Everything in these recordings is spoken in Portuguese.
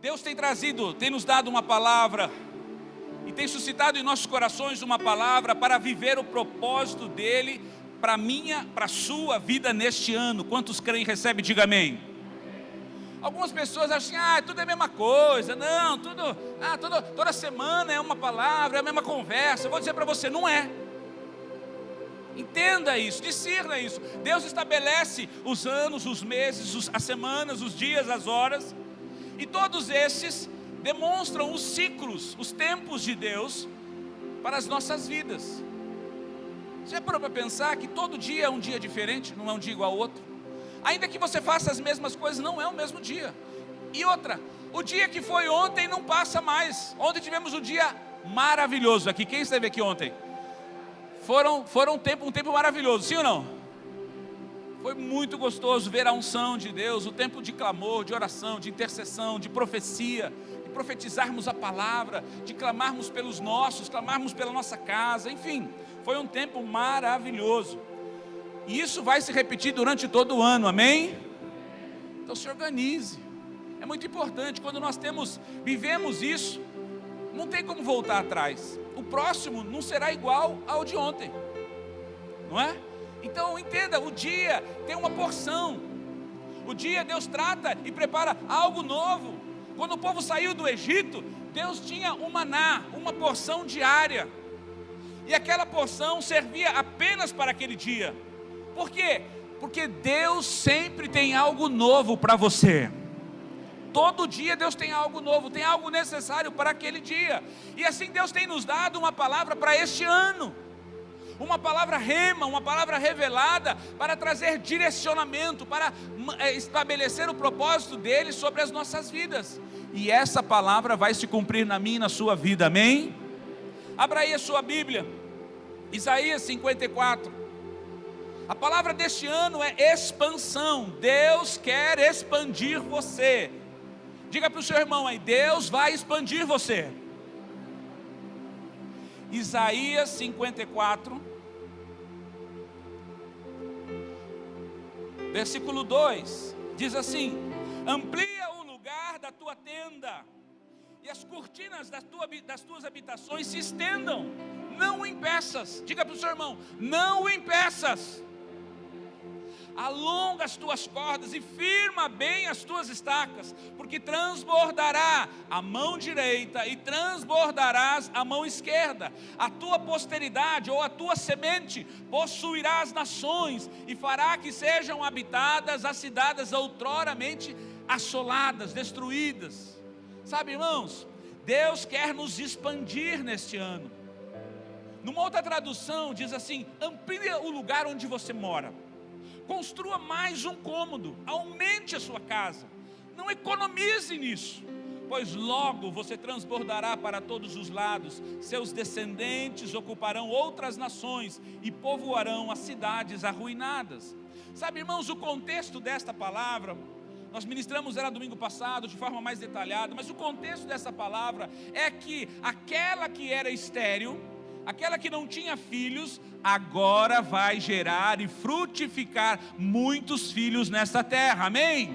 Deus tem nos dado uma palavra e tem suscitado em nossos corações uma palavra para viver o propósito dele para minha, para a sua vida neste ano. Quantos creem e recebem? Diga amém. Algumas pessoas acham assim, tudo é a mesma coisa, não, toda semana é uma palavra, é a mesma conversa. Eu vou dizer para você, não é. Entenda isso, discirna isso. Deus estabelece os anos, os meses, as semanas, os dias, as horas, e todos esses demonstram os ciclos, os tempos de Deus para as nossas vidas. Você já parou para pensar que todo dia é um dia diferente, não é um dia igual ao outro? Ainda que você faça as mesmas coisas, não é o mesmo dia. E outra, o dia que foi ontem não passa mais. Ontem tivemos um dia maravilhoso aqui. Quem esteve aqui ontem? Foram um tempo maravilhoso, sim ou não? Foi muito gostoso ver a unção de Deus, o tempo de clamor, de oração, de intercessão, de profecia, de profetizarmos a palavra, de clamarmos pelos nossos, clamarmos pela nossa casa, enfim, foi um tempo maravilhoso. E isso vai se repetir durante todo o ano, amém? Então se organize. É muito importante, quando nós vivemos isso, não tem como voltar atrás. O próximo não será igual ao de ontem, não é? Então entenda, o dia tem uma porção. O dia Deus trata e prepara algo novo. Quando o povo saiu do Egito, Deus tinha um maná, uma porção diária. E aquela porção servia apenas para aquele dia. Por quê? Porque Deus sempre tem algo novo para você. Todo dia Deus tem algo novo, tem algo necessário para aquele dia. E assim Deus tem nos dado uma palavra para este ano. Uma palavra rema, uma palavra revelada para trazer direcionamento, para estabelecer o propósito dele sobre as nossas vidas. E essa palavra vai se cumprir na minha e na sua vida, amém? Abra aí a sua Bíblia, Isaías 54. A palavra deste ano é expansão. Deus quer expandir você. Diga para o seu irmão aí, Deus vai expandir você. Isaías 54, versículo 2, diz assim: amplia o lugar da tua tenda, e as cortinas das tuas habitações se estendam. Não o impeças. Diga para o seu irmão, não o impeças. Alonga as tuas cordas e firma bem as tuas estacas, porque transbordará a mão direita e transbordarás a mão esquerda. A tua posteridade ou a tua semente possuirá as nações e fará que sejam habitadas as cidades outroramente assoladas, destruídas. Sabe, irmãos, Deus quer nos expandir neste ano. Numa outra tradução diz assim: amplia o lugar onde você mora. Construa mais um cômodo, aumente a sua casa, não economize nisso, pois logo você transbordará para todos os lados, seus descendentes ocuparão outras nações e povoarão as cidades arruinadas. Sabe, irmãos, o contexto desta palavra, nós ministramos ela domingo passado de forma mais detalhada, mas o contexto dessa palavra é que aquela que era estéril, aquela que não tinha filhos, agora vai gerar e frutificar muitos filhos nesta terra, amém?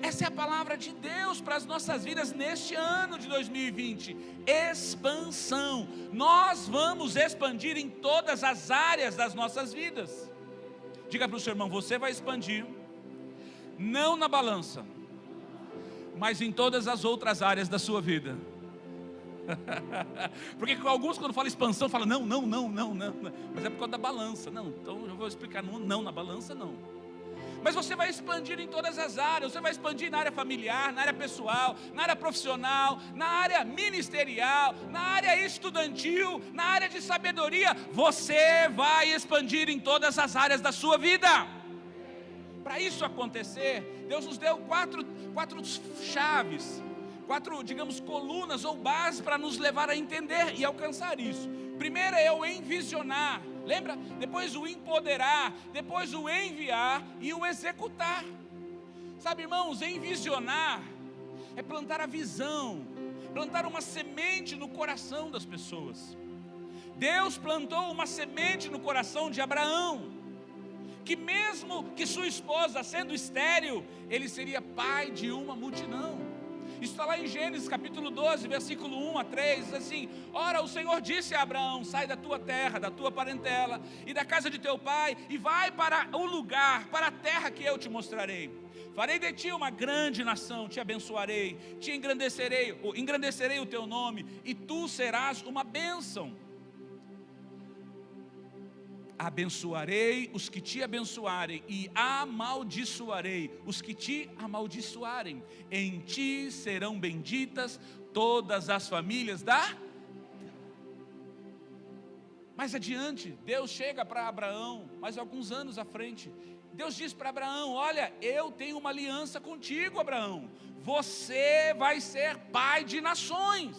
Essa é a palavra de Deus para as nossas vidas neste ano de 2020, expansão. Nós vamos expandir em todas as áreas das nossas vidas. Diga para o seu irmão, você vai expandir, não na balança, mas em todas as outras áreas da sua vida. Porque alguns quando falam expansão, falam não, mas é por causa da balança. Não, então eu vou explicar, não na balança não. Mas você vai expandir em todas as áreas. Você vai expandir na área familiar, na área pessoal, na área profissional, na área ministerial, na área estudantil, na área de sabedoria. Você vai expandir em todas as áreas da sua vida. Para isso acontecer, Deus nos deu quatro chaves, digamos, colunas ou bases para nos levar a entender e alcançar isso. Primeiro é o envisionar, lembra? Depois o empoderar, depois o enviar e o executar. Sabe, irmãos, envisionar é plantar a visão, plantar uma semente no coração das pessoas. Deus plantou uma semente no coração de Abraão, que mesmo que sua esposa sendo estéril, ele seria pai de uma multidão. Isso está lá em Gênesis capítulo 12, versículo 1 a 3, diz assim: ora, o Senhor disse a Abraão: sai da tua terra, da tua parentela e da casa de teu pai, e vai para o lugar, para a terra que eu te mostrarei. Farei de ti uma grande nação, te abençoarei, te engrandecerei o teu nome, e tu serás uma bênção. Abençoarei os que te abençoarem, e amaldiçoarei os que te amaldiçoarem. Em ti serão benditas todas as famílias da... Mais adiante, Deus chega para Abraão, mais alguns anos à frente. Deus diz para Abraão: olha, eu tenho uma aliança contigo, Abraão. Você vai ser pai de nações.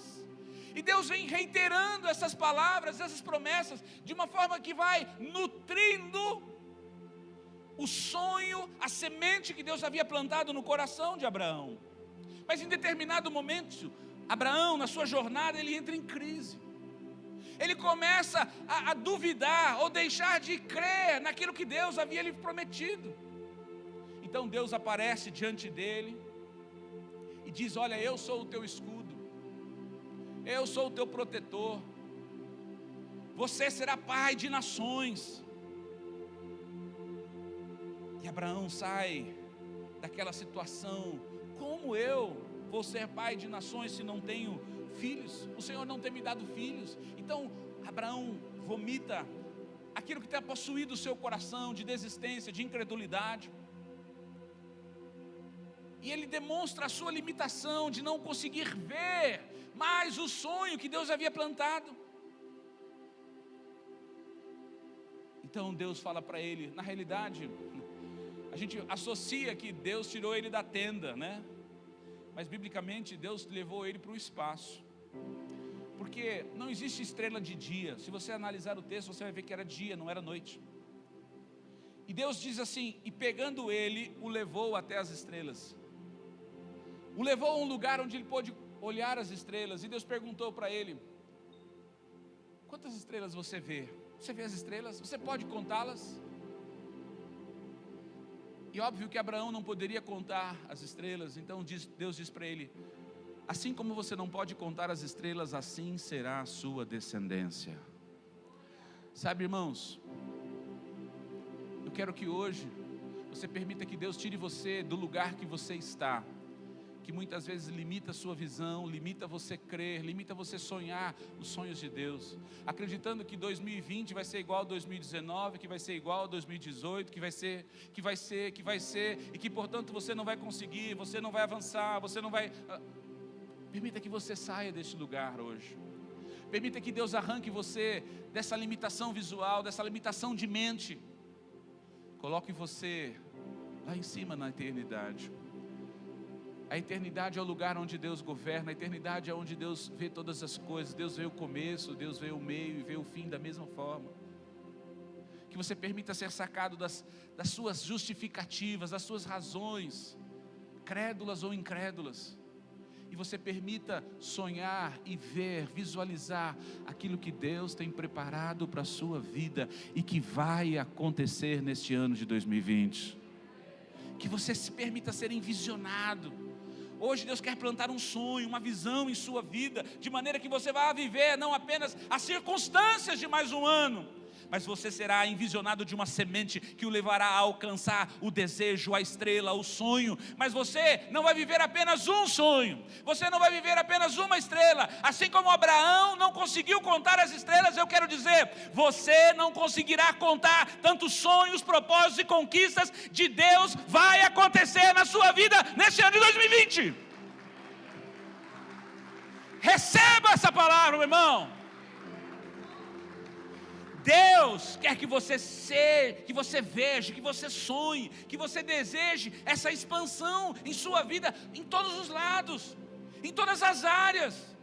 E Deus vem reiterando essas palavras, essas promessas, de uma forma que vai nutrindo o sonho, a semente que Deus havia plantado no coração de Abraão. Mas em determinado momento, Abraão, na sua jornada, ele entra em crise. Ele começa a duvidar ou deixar de crer naquilo que Deus havia lhe prometido. Então Deus aparece diante dele e diz: olha, eu sou o teu escudo, eu sou o teu protetor, você será pai de nações. E Abraão sai daquela situação: como eu vou ser pai de nações se não tenho filhos? O Senhor não tem me dado filhos. Então Abraão vomita aquilo que tem possuído o seu coração de desistência, de incredulidade. E ele demonstra a sua limitação de não conseguir ver mais o sonho que Deus havia plantado. Então Deus fala para ele, na realidade, a gente associa que Deus tirou ele da tenda, né? Mas biblicamente Deus levou ele para o espaço. Porque não existe estrela de dia. Se você analisar o texto, você vai ver que era dia, não era noite. E Deus diz assim: e pegando ele, o levou até as estrelas. O levou a um lugar onde ele pôde olhar as estrelas. E Deus perguntou para ele: quantas estrelas você vê? Você vê as estrelas? Você pode contá-las? E óbvio que Abraão não poderia contar as estrelas. Então Deus diz para ele: assim como você não pode contar as estrelas, assim será a sua descendência. Sabe, irmãos, eu quero que hoje você permita que Deus tire você do lugar que você está, que muitas vezes limita a sua visão, limita você crer, limita você sonhar os sonhos de Deus, acreditando que 2020 vai ser igual a 2019, que vai ser igual a 2018, que vai ser, e que portanto você não vai conseguir, você não vai avançar, você não vai... Permita que você saia deste lugar hoje. Permita que Deus arranque você dessa limitação visual, dessa limitação de mente. Coloque você lá em cima na eternidade. A eternidade é o lugar onde Deus governa. A eternidade é onde Deus vê todas as coisas. Deus vê o começo, Deus vê o meio e vê o fim da mesma forma. Que você permita ser sacado das suas justificativas, das suas razões, crédulas ou incrédulas. E você permita sonhar e ver, visualizar aquilo que Deus tem preparado para a sua vida e que vai acontecer neste ano de 2020. Que você se permita ser envisionado. Hoje Deus quer plantar um sonho, uma visão em sua vida, de maneira que você vá viver não apenas as circunstâncias de mais um ano, mas você será envisionado de uma semente que o levará a alcançar o desejo, a estrela, o sonho. Mas você não vai viver apenas um sonho, você não vai viver apenas uma estrela. Assim como Abraão não conseguiu contar as estrelas, eu quero dizer, você não conseguirá contar tantos sonhos, propósitos e conquistas de Deus vai acontecer na sua vida neste ano de 2020. Receba essa palavra, meu irmão. Deus quer que você veja, que você sonhe, que você deseje essa expansão em sua vida, em todos os lados, em todas as áreas,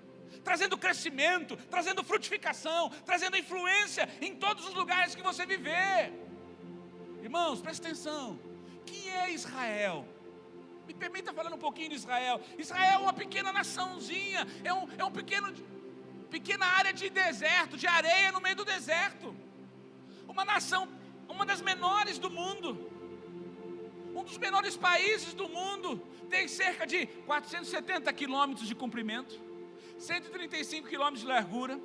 trazendo crescimento, trazendo frutificação, trazendo influência em todos os lugares que você viver. Irmãos, presta atenção, quem é Israel? Me permita falar um pouquinho de Israel. Israel é uma pequena naçãozinha, é um pequena área de deserto, de areia no meio do deserto. Uma nação, uma das menores do mundo. Um dos menores países do mundo tem cerca de 470 quilômetros de comprimento, 135 quilômetros de largura,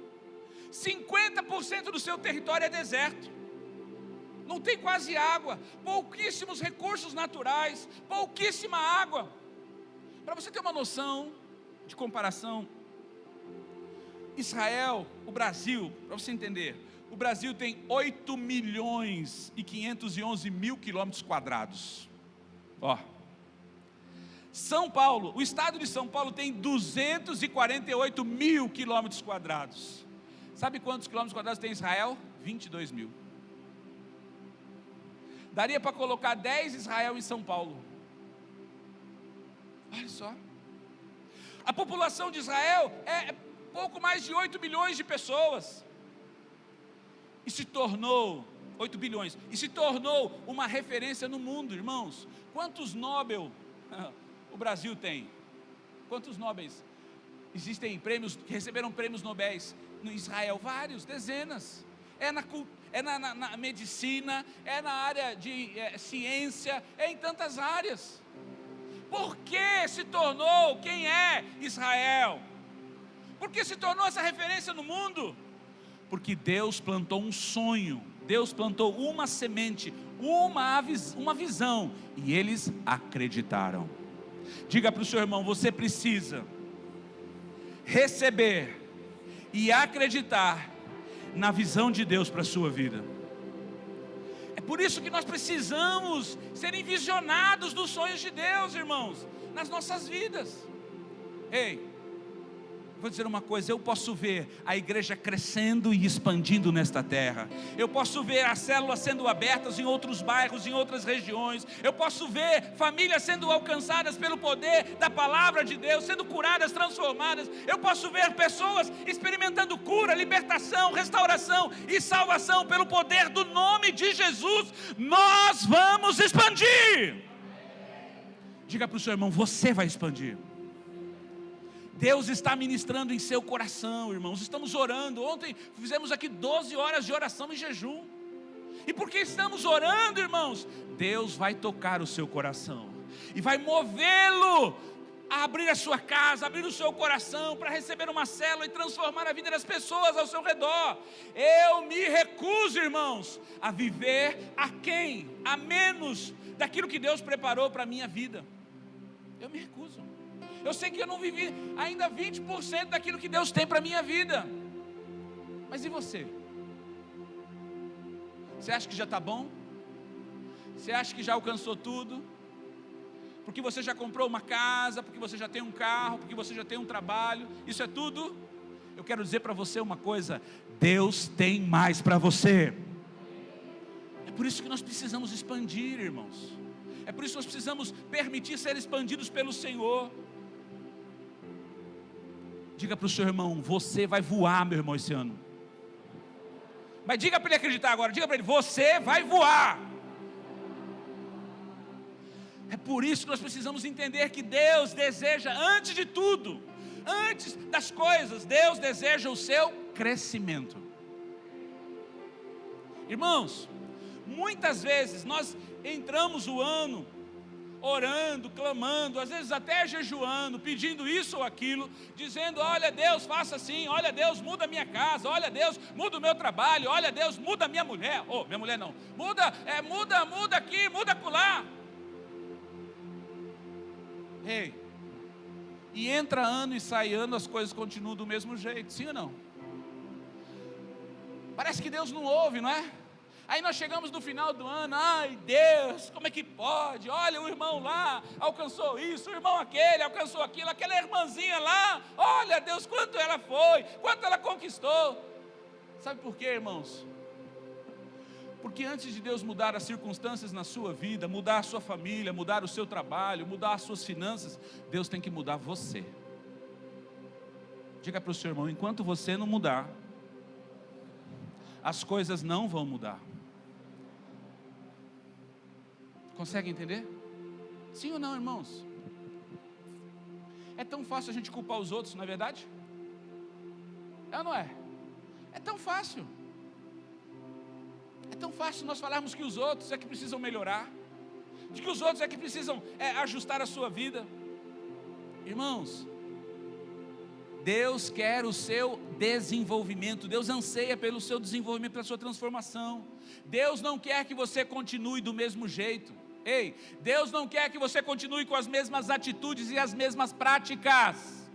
50% do seu território é deserto, não tem quase água, pouquíssimos recursos naturais, pouquíssima água. Para você ter uma noção de comparação, Israel, o Brasil, para você entender, o Brasil tem 8.511.000 quilômetros quadrados. Ó, São Paulo, o estado de São Paulo tem 248.000 quilômetros quadrados. Sabe quantos quilômetros quadrados tem Israel? 22.000. Daria para colocar 10 Israel em São Paulo. Olha só. A população de Israel é pouco mais de 8 bilhões de pessoas. E se tornou, 8 bilhões, e se tornou uma referência no mundo, irmãos. Quantos Nobel o Brasil tem? Quantos Nobels? Existem prêmios, que receberam prêmios Nobéis no Israel? Vários, dezenas. É na medicina, é na área de ciência, é em tantas áreas. Por que se tornou quem é Israel? Por que se tornou essa referência no mundo? Porque Deus plantou um sonho, Deus plantou uma semente, uma visão, e eles acreditaram. Diga para o seu irmão: você precisa receber e acreditar na visão de Deus para a sua vida. É por isso que nós precisamos ser visionados dos sonhos de Deus, irmãos, nas nossas vidas. Ei, vou dizer uma coisa: eu posso ver a igreja crescendo e expandindo nesta terra, eu posso ver as células sendo abertas em outros bairros, em outras regiões, eu posso ver famílias sendo alcançadas pelo poder da palavra de Deus, sendo curadas, transformadas, eu posso ver pessoas experimentando cura, libertação, restauração e salvação pelo poder do nome de Jesus. Nós vamos expandir. Diga para o seu irmão: você vai expandir. Deus está ministrando em seu coração, irmãos. Estamos orando. Ontem fizemos aqui 12 horas de oração em jejum. E porque estamos orando, irmãos, Deus vai tocar o seu coração e vai movê-lo a abrir a sua casa, abrir o seu coração para receber uma célula e transformar a vida das pessoas ao seu redor. Eu me recuso, irmãos, a viver aquém, a menos daquilo que Deus preparou para a minha vida. Eu me recuso. Eu sei que eu não vivi ainda 20% daquilo que Deus tem para a minha vida. Mas e você? Você acha que já está bom? Você acha que já alcançou tudo? Porque você já comprou uma casa, porque você já tem um carro, porque você já tem um trabalho, isso é tudo? Eu quero dizer para você uma coisa: Deus tem mais para você. É por isso que nós precisamos expandir, irmãos. É por isso que nós precisamos permitir ser expandidos pelo Senhor. Diga para o seu irmão: você vai voar, meu irmão, esse ano. Mas diga para ele acreditar agora. Diga para ele: você vai voar. É por isso que nós precisamos entender que Deus deseja, antes de tudo, antes das coisas, Deus deseja o seu crescimento. Irmãos, muitas vezes nós entramos o ano orando, clamando, às vezes até jejuando, pedindo isso ou aquilo, dizendo: olha Deus, faça assim, olha Deus, muda a minha casa, olha Deus, muda o meu trabalho, olha Deus, muda a minha mulher, minha mulher não, muda aqui, muda acolá. Ei, e entra ano e sai ano, as coisas continuam do mesmo jeito, sim ou não? Parece que Deus não ouve, não é? Aí nós chegamos no final do ano: ai Deus, como é que pode? Olha, o irmão lá alcançou isso, o irmão aquele alcançou aquilo, aquela irmãzinha lá, olha Deus, quanto ela foi, quanto ela conquistou. Sabe por quê, irmãos? Porque antes de Deus mudar as circunstâncias na sua vida, mudar a sua família, mudar o seu trabalho, mudar as suas finanças, Deus tem que mudar você. Diga para o seu irmão: enquanto você não mudar, as coisas não vão mudar. Consegue entender? Sim ou não, irmãos? É tão fácil a gente culpar os outros, não é verdade? É ou não é? É tão fácil. É tão fácil nós falarmos que os outros é que precisam melhorar. de que os outros é que precisam ajustar a sua vida. Irmãos, Deus quer o seu desenvolvimento, Deus anseia pelo seu desenvolvimento, pela sua transformação. Deus não quer que você continue do mesmo jeito. Ei, Deus não quer que você continue com as mesmas atitudes e as mesmas práticas.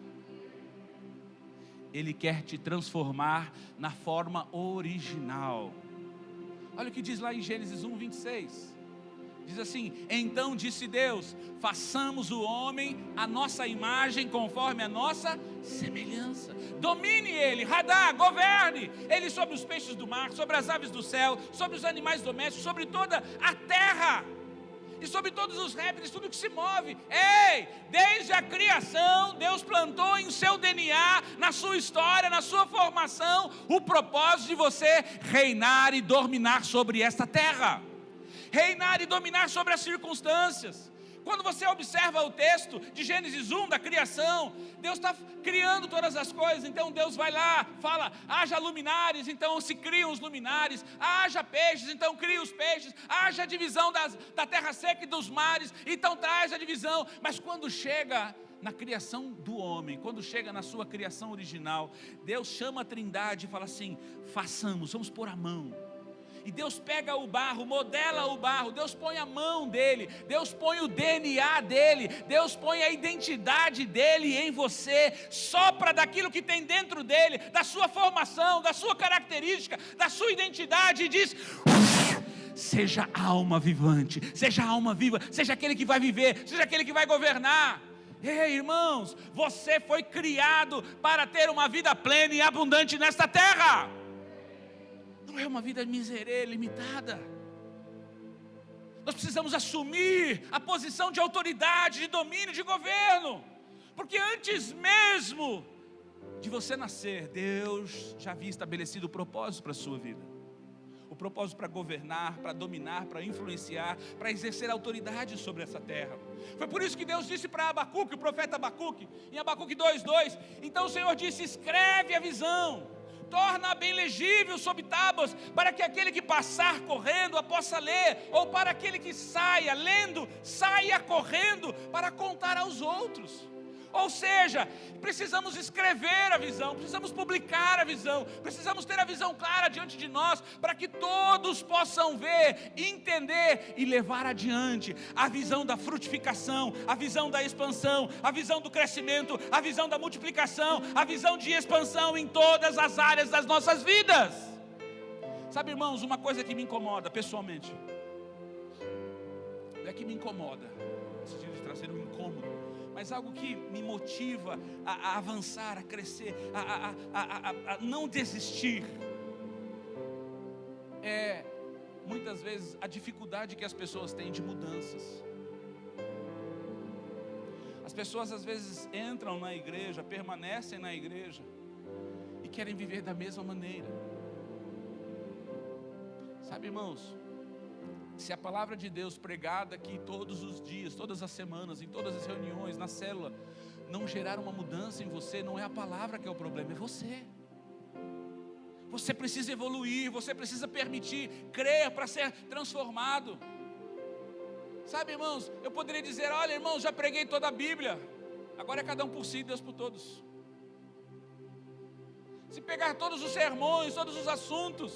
Ele quer te transformar na forma original. Olha o que diz lá em Gênesis 1:26. Diz assim: então disse Deus, façamos o homem à nossa imagem, conforme a nossa semelhança. Domine ele, radar, governe ele sobre os peixes do mar, sobre as aves do céu, sobre os animais domésticos, sobre toda a terra e sobre todos os répteis, tudo que se move. Ei, desde a criação, Deus plantou em seu DNA, na sua história, na sua formação, o propósito de você reinar e dominar sobre esta terra. Reinar e dominar sobre as circunstâncias. Quando você observa o texto de Gênesis 1, da criação, Deus está criando todas as coisas. Então Deus vai lá, fala, haja luminares, então se criam os luminares. Haja peixes, então cria os peixes. Haja divisão da terra seca e dos mares, então traz a divisão. Mas quando chega na criação do homem, quando chega na sua criação original, Deus chama a Trindade e fala assim: façamos, vamos pôr a mão. E Deus pega o barro, modela o barro, Deus põe a mão dele, Deus põe o DNA dele, Deus põe a identidade dele em você, sopra daquilo que tem dentro dele, da sua formação, da sua característica, da sua identidade, e diz: seja alma vivante, seja alma viva, seja aquele que vai viver, seja aquele que vai governar. Ei, irmãos, você foi criado para ter uma vida plena e abundante nesta terra. Não é uma vida miserê, limitada. Nós precisamos assumir a posição de autoridade, de domínio, de governo, porque antes mesmo de você nascer, Deus já havia estabelecido o propósito para a sua vida, o propósito para governar, para dominar, para influenciar, para exercer autoridade sobre essa terra. Foi por isso que Deus disse para Abacuque, o profeta Abacuque, em Abacuque 2:2, então o Senhor disse: escreve a visão, torna-a bem legível sob tábuas, para que aquele que passar correndo a possa ler, ou para aquele que saia lendo, saia correndo para contar aos outros. Ou seja, precisamos escrever a visão, precisamos publicar a visão, precisamos ter a visão clara diante de nós, para que todos possam ver, entender e levar adiante a visão da frutificação, a visão da expansão, a visão do crescimento, a visão da multiplicação, a visão de expansão em todas as áreas das nossas vidas. Sabe, irmãos, uma coisa que me incomoda pessoalmente, não é que me incomoda, no sentido de trazer um incômodo, mas algo que me motiva a avançar, a crescer, a não desistir, é muitas vezes a dificuldade que as pessoas têm de mudanças. As pessoas às vezes entram na igreja, permanecem na igreja e querem viver da mesma maneira. Sabe, irmãos, se a palavra de Deus pregada aqui todos os dias, todas as semanas, em todas as reuniões, na célula, não gerar uma mudança em você, não é a palavra que é o problema, é você. Você precisa evoluir, você precisa permitir, crer para ser transformado. Sabe, irmãos, eu poderia dizer: olha, irmãos, já preguei toda a Bíblia, agora é cada um por si, Deus por todos. Se pegar todos os sermões, todos os assuntos,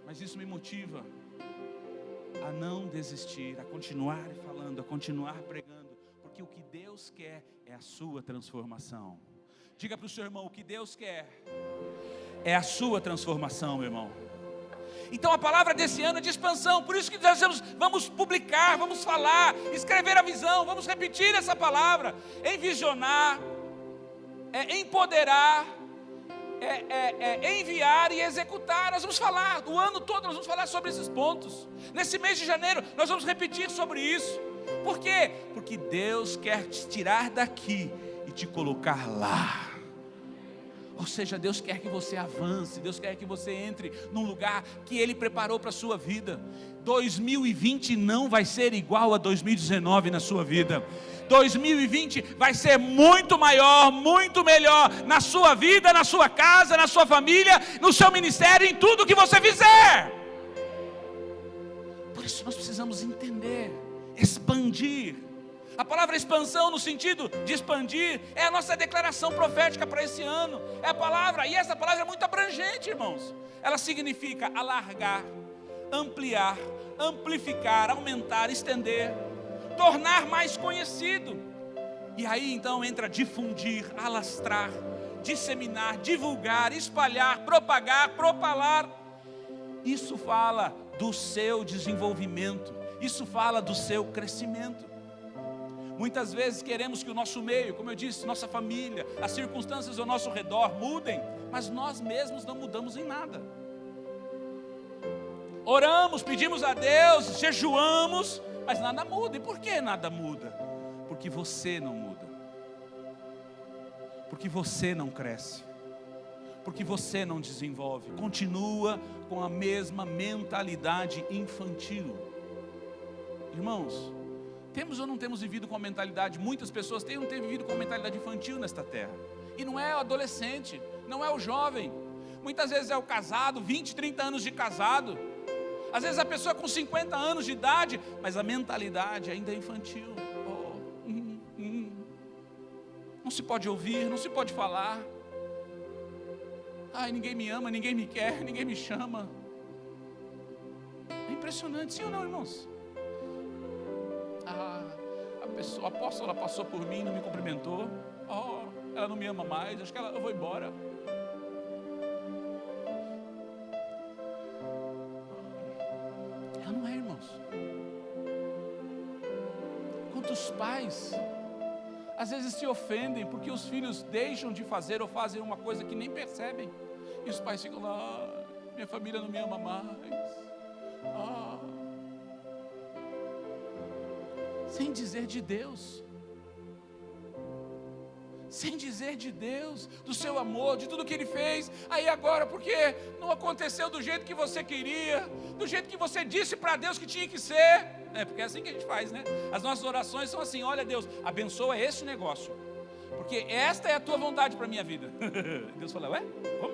mas isso me motiva a não desistir, a continuar falando, a continuar pregando, porque o que Deus quer é a sua transformação. Diga para o seu irmão: o que Deus quer é a sua transformação, meu irmão. Então a palavra desse ano é de expansão, por isso que nós vamos publicar, vamos falar, escrever a visão, vamos repetir essa palavra, envisionar, empoderar, enviar e executar. Nós vamos falar o ano todo, nós vamos falar sobre esses pontos. Nesse mês de janeiro nós vamos repetir sobre isso. Por quê? Porque Deus quer te tirar daqui e te colocar lá. Ou seja, Deus quer que você avance, Deus quer que você entre num lugar que Ele preparou para a sua vida. 2020 não vai ser igual a 2019 na sua vida. 2020 vai ser muito maior, muito melhor na sua vida, na sua casa, na sua família, no seu ministério, em tudo que você fizer. Por isso nós precisamos entender, expandir. A palavra expansão, no sentido de expandir, é a nossa declaração profética para esse ano. É a palavra, e essa palavra é muito abrangente, irmãos. Ela significa alargar, ampliar, amplificar, aumentar, estender, tornar mais conhecido. E aí então entra difundir, alastrar, disseminar, divulgar, espalhar, propagar, propalar. Isso fala do seu desenvolvimento, isso fala do seu crescimento. Muitas vezes queremos que o nosso meio, como eu disse, nossa família, as circunstâncias ao nosso redor mudem, mas nós mesmos não mudamos em nada. Oramos, pedimos a Deus, jejuamos, mas nada muda. E por que nada muda? Porque você não muda, porque você não cresce, porque você não desenvolve, continua com a mesma mentalidade infantil. Irmãos, temos ou não temos vivido com a mentalidade, muitas pessoas têm ou não têm vivido com a mentalidade infantil nesta terra, e não é o adolescente, não é o jovem, muitas vezes é o casado, 20, 30 anos de casado, às vezes a pessoa com 50 anos de idade, mas a mentalidade ainda é infantil. Não se pode ouvir, não se pode falar. Ai, ninguém me ama, ninguém me quer, ninguém me chama. É impressionante, sim ou não, irmãos? A apóstola passou por mim, não me cumprimentou. Ela não me ama mais, acho que eu vou embora. Ela não é, irmãos. Quantos pais às vezes se ofendem porque os filhos deixam de fazer ou fazem uma coisa que nem percebem, e os pais ficam lá: minha família não me ama mais. Sem dizer de Deus, sem dizer de Deus, do seu amor, de tudo que Ele fez. Aí agora, porque não aconteceu do jeito que você queria, do jeito que você disse para Deus que tinha que ser. Porque é assim que a gente faz, né? As nossas orações são assim: olha Deus, abençoa esse negócio, porque esta é a tua vontade para a minha vida. Deus fala: ué, como?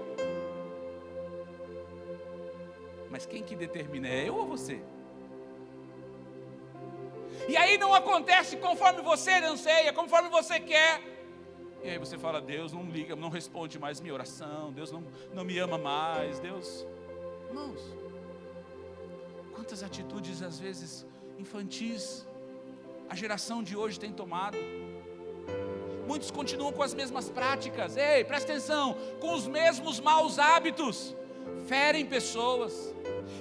Mas quem que determina, é eu ou você? E aí não acontece conforme você anseia, conforme você quer. E aí você fala: Deus não liga, não responde mais minha oração, Deus não me ama mais. Deus, irmãos, quantas atitudes às vezes infantis a geração de hoje tem tomado. Muitos continuam com as mesmas práticas. Ei, presta atenção, com os mesmos maus hábitos. Ferem pessoas,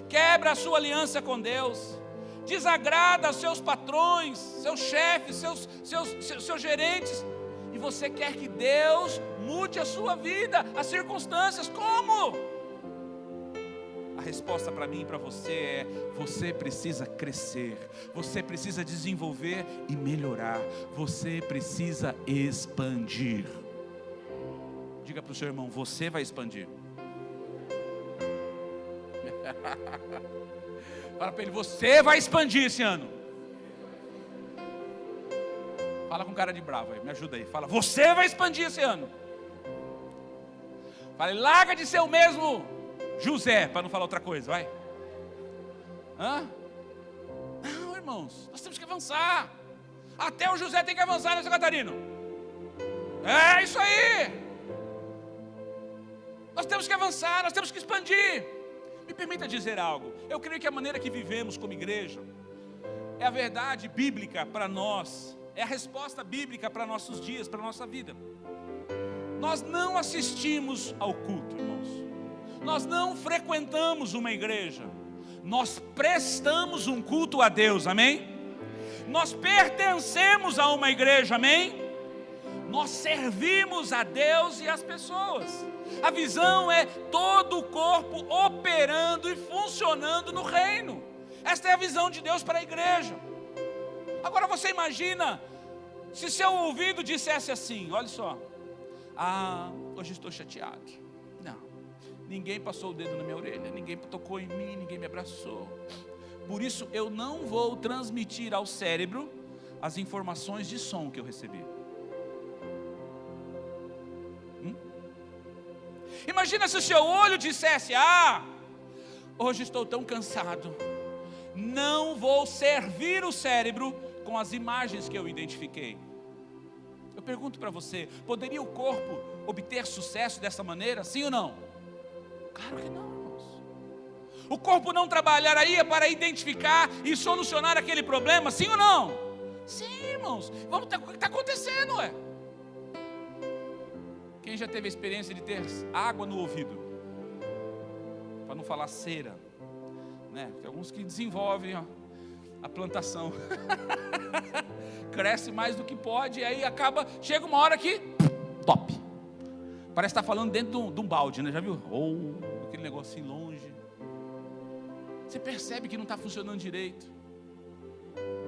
quebra a sua aliança com Deus, desagrada aos seus patrões, seus chefes, seus gerentes, e você quer que Deus mude a sua vida, as circunstâncias. Como? A resposta para mim e para você é: você precisa crescer, você precisa desenvolver e melhorar, você precisa expandir. Diga para o seu irmão: você vai expandir. Fala para ele: você vai expandir esse ano. Fala com cara de bravo aí, me ajuda aí. Fala: você vai expandir esse ano. Fala: larga de ser o mesmo José, para não falar outra coisa, vai. Não, irmãos, nós temos que avançar. Até o José tem que avançar, né, seu Catarino? É isso aí. Nós temos que avançar, nós temos que expandir. Me permita dizer algo. Eu creio que a maneira que vivemos como igreja é a verdade bíblica para nós, é a resposta bíblica para nossos dias, para a nossa vida. Nós não assistimos ao culto, irmãos. Nós não frequentamos uma igreja. Nós prestamos um culto a Deus, amém? Nós pertencemos a uma igreja, amém? Nós servimos a Deus e as pessoas. A visão é todo o corpo operando e funcionando no reino. Esta é a visão de Deus para a igreja. Agora você imagina se seu ouvido dissesse assim: olha só, hoje estou chateado. Não, ninguém passou o dedo na minha orelha, ninguém tocou em mim, ninguém me abraçou. Por isso eu não vou transmitir ao cérebro as informações de som que eu recebi. Imagina se o seu olho dissesse: hoje estou tão cansado, não vou servir o cérebro com as imagens que eu identifiquei. Eu pergunto para você, poderia o corpo obter sucesso dessa maneira, sim ou não? Claro que não, irmãos. O corpo não trabalharia para identificar e solucionar aquele problema, sim ou não? Sim, irmãos. O que está acontecendo, ué? Quem já teve a experiência de ter água no ouvido? Para não falar cera, né? Tem alguns que desenvolvem a plantação. Cresce mais do que pode, e aí chega uma hora que top. Parece estar falando dentro de um balde, né? Já viu? Ou aquele negocinho longe. Você percebe que não está funcionando direito.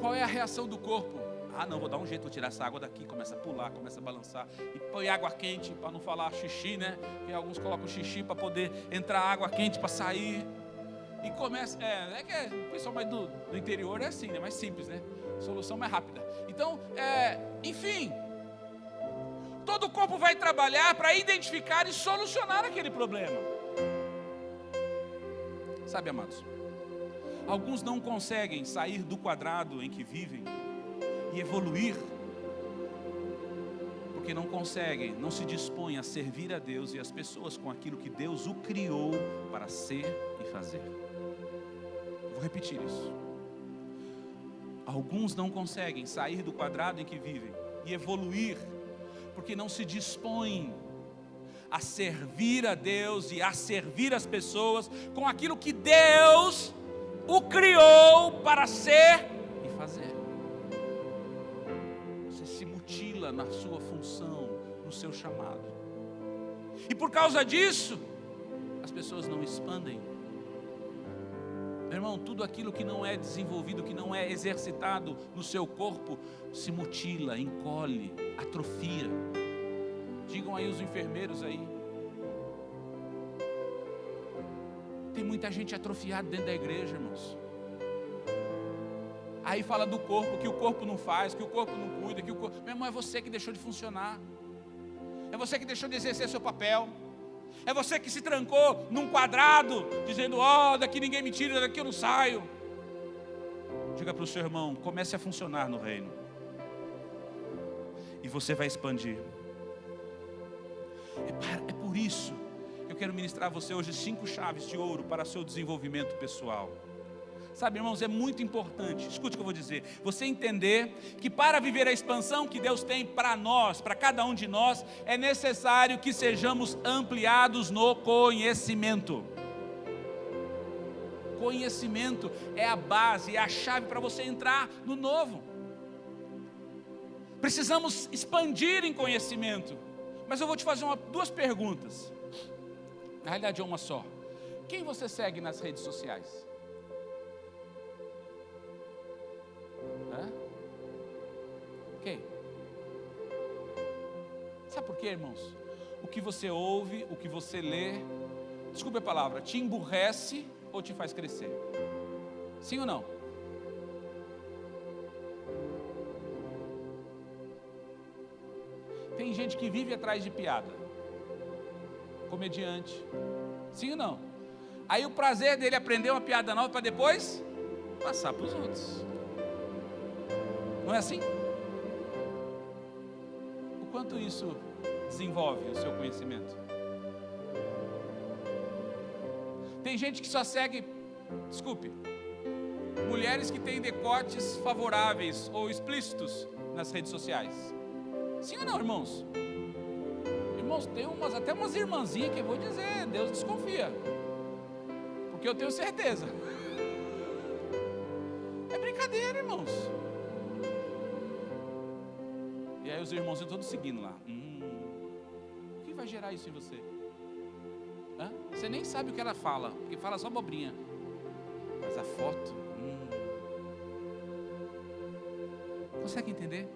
Qual é a reação do corpo? Ah, não, vou dar um jeito, vou tirar essa água daqui. Começa a pular, começa a balançar. E põe água quente, para não falar xixi, né? Porque alguns colocam xixi para poder entrar água quente para sair. E começa, o pessoal mais do interior é assim, né? Mais simples, né? Solução mais rápida. Então, enfim, todo o corpo vai trabalhar para identificar e solucionar aquele problema. Sabe, amados, alguns não conseguem sair do quadrado em que vivem e evoluir, porque não conseguem, não se dispõem a servir a Deus e as pessoas com aquilo que Deus o criou para ser e fazer. Vou repetir isso. Alguns não conseguem sair do quadrado em que vivem e evoluir, porque não se dispõem a servir a Deus e a servir as pessoas com aquilo que Deus o criou para ser e fazer. Você se mutila na sua função, no seu chamado. E por causa disso, as pessoas não expandem. Meu irmão, tudo aquilo que não é desenvolvido, que não é exercitado no seu corpo, se mutila, encolhe, atrofia. Digam aí os enfermeiros aí. Tem muita gente atrofiada dentro da igreja, irmãos. Aí fala do corpo, que o corpo não faz, que o corpo não cuida, que o corpo... Meu irmão, é você que deixou de funcionar. É você que deixou de exercer seu papel. É você que se trancou num quadrado, dizendo, daqui ninguém me tira, daqui eu não saio. Diga para o seu irmão, comece a funcionar no reino. E você vai expandir. É por isso que eu quero ministrar a você hoje 5 chaves de ouro para seu desenvolvimento pessoal. Sabe, irmãos, é muito importante, escute o que eu vou dizer, você entender que para viver a expansão que Deus tem para nós, para cada um de nós, é necessário que sejamos ampliados no conhecimento. Conhecimento é a base, é a chave para você entrar no novo. Precisamos expandir em conhecimento. Mas eu vou te fazer 2 perguntas. Na realidade é uma só. Quem você segue nas redes sociais? Quem? Sabe por quê, irmãos? O que você ouve, o que você lê, desculpe a palavra, te emburrece ou te faz crescer? Sim ou não? Tem gente que vive atrás de piada, comediante, sim ou não? Aí o prazer dele é aprender uma piada nova para depois passar para os outros. Não é assim? O quanto isso desenvolve o seu conhecimento? Tem gente que só segue, mulheres que têm decotes favoráveis ou explícitos nas redes sociais. Sim ou não, irmãos? Irmãos, tem até umas irmãzinhas que eu vou dizer, Deus desconfia. Porque eu tenho certeza. É brincadeira, irmãos. E aí os irmãos estão todos seguindo lá. O que vai gerar isso em você? Você nem sabe o que ela fala, porque fala só abobrinha. Mas a foto... Consegue entender?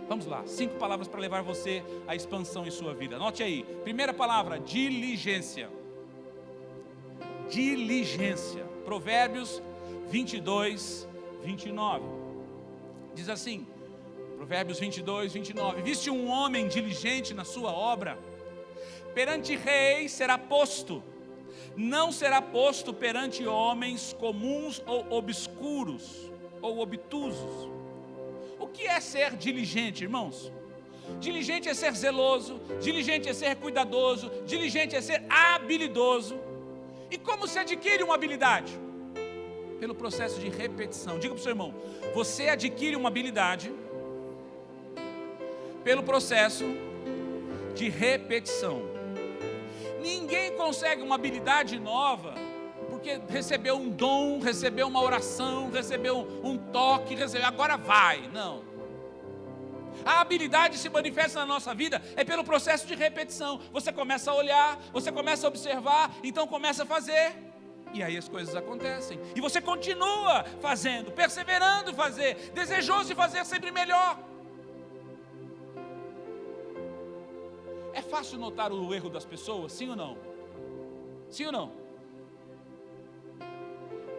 Vamos lá, 5 palavras para levar você à expansão em sua vida. Anote aí, primeira palavra, diligência. Diligência. Provérbios 22, 29. Diz assim, Provérbios 22, 29. Viste um homem diligente na sua obra? Perante reis será posto, não será posto perante homens comuns ou obscuros ou obtusos. O que é ser diligente, irmãos? Diligente é ser zeloso, diligente é ser cuidadoso, diligente é ser habilidoso. E como se adquire uma habilidade? Pelo processo de repetição. Diga para o seu irmão: você adquire uma habilidade pelo processo de repetição. Ninguém consegue uma habilidade nova porque recebeu um dom, recebeu uma oração, recebeu um toque, agora vai. Não. A habilidade se manifesta na nossa vida pelo processo de repetição. Você começa a olhar, você começa a observar, então começa a fazer. E aí as coisas acontecem. E você continua fazendo, perseverando em fazer, desejoso de fazer sempre melhor. É fácil notar o erro das pessoas, sim ou não? Sim ou não?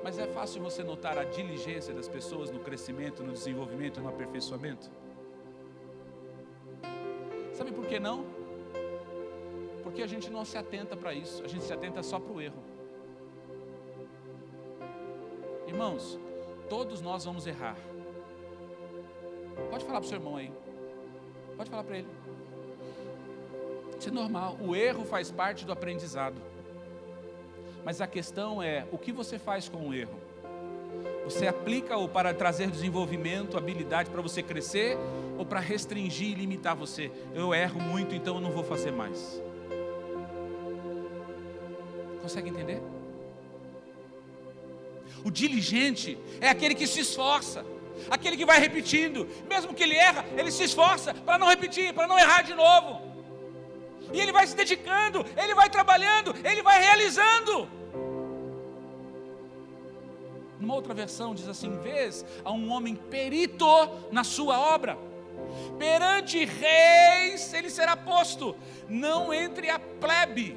Mas é fácil você notar a diligência das pessoas no crescimento, no desenvolvimento, no aperfeiçoamento? Sabe por que não? Porque a gente não se atenta para isso, a gente se atenta só para o erro. Irmãos, todos nós vamos errar. Pode falar para o seu irmão aí, pode falar para ele. Isso é normal, o erro faz parte do aprendizado. Mas a questão é, o que você faz com o erro? Você aplica-o para trazer desenvolvimento, habilidade para você crescer, ou para restringir e limitar você? Eu erro muito, então eu não vou fazer mais. Consegue entender? O diligente é aquele que se esforça, aquele que vai repetindo, mesmo que ele erra, ele se esforça para não repetir, para não errar de novo. E ele vai se dedicando, ele vai trabalhando, ele vai realizando. Numa outra versão diz assim: vês a um homem perito na sua obra, perante reis ele será posto, não entre a plebe.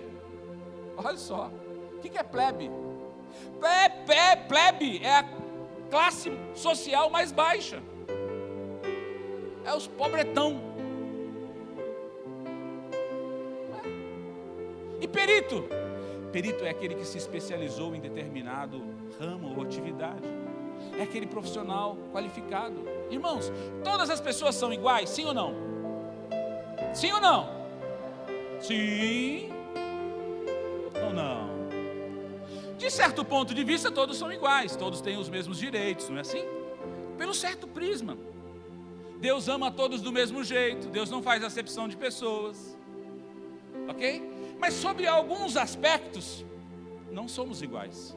Olha só, o que é plebe? Plebe é a classe social mais baixa, é os pobretão. E perito? Perito é aquele que se especializou em determinado ramo ou atividade. É aquele profissional qualificado. Irmãos, todas as pessoas são iguais, sim ou não? Sim ou não? Sim ou não? De certo ponto de vista, todos são iguais, todos têm os mesmos direitos, não é assim? Pelo certo prisma. Deus ama a todos do mesmo jeito, Deus não faz acepção de pessoas, ok? Mas sobre alguns aspectos, não somos iguais.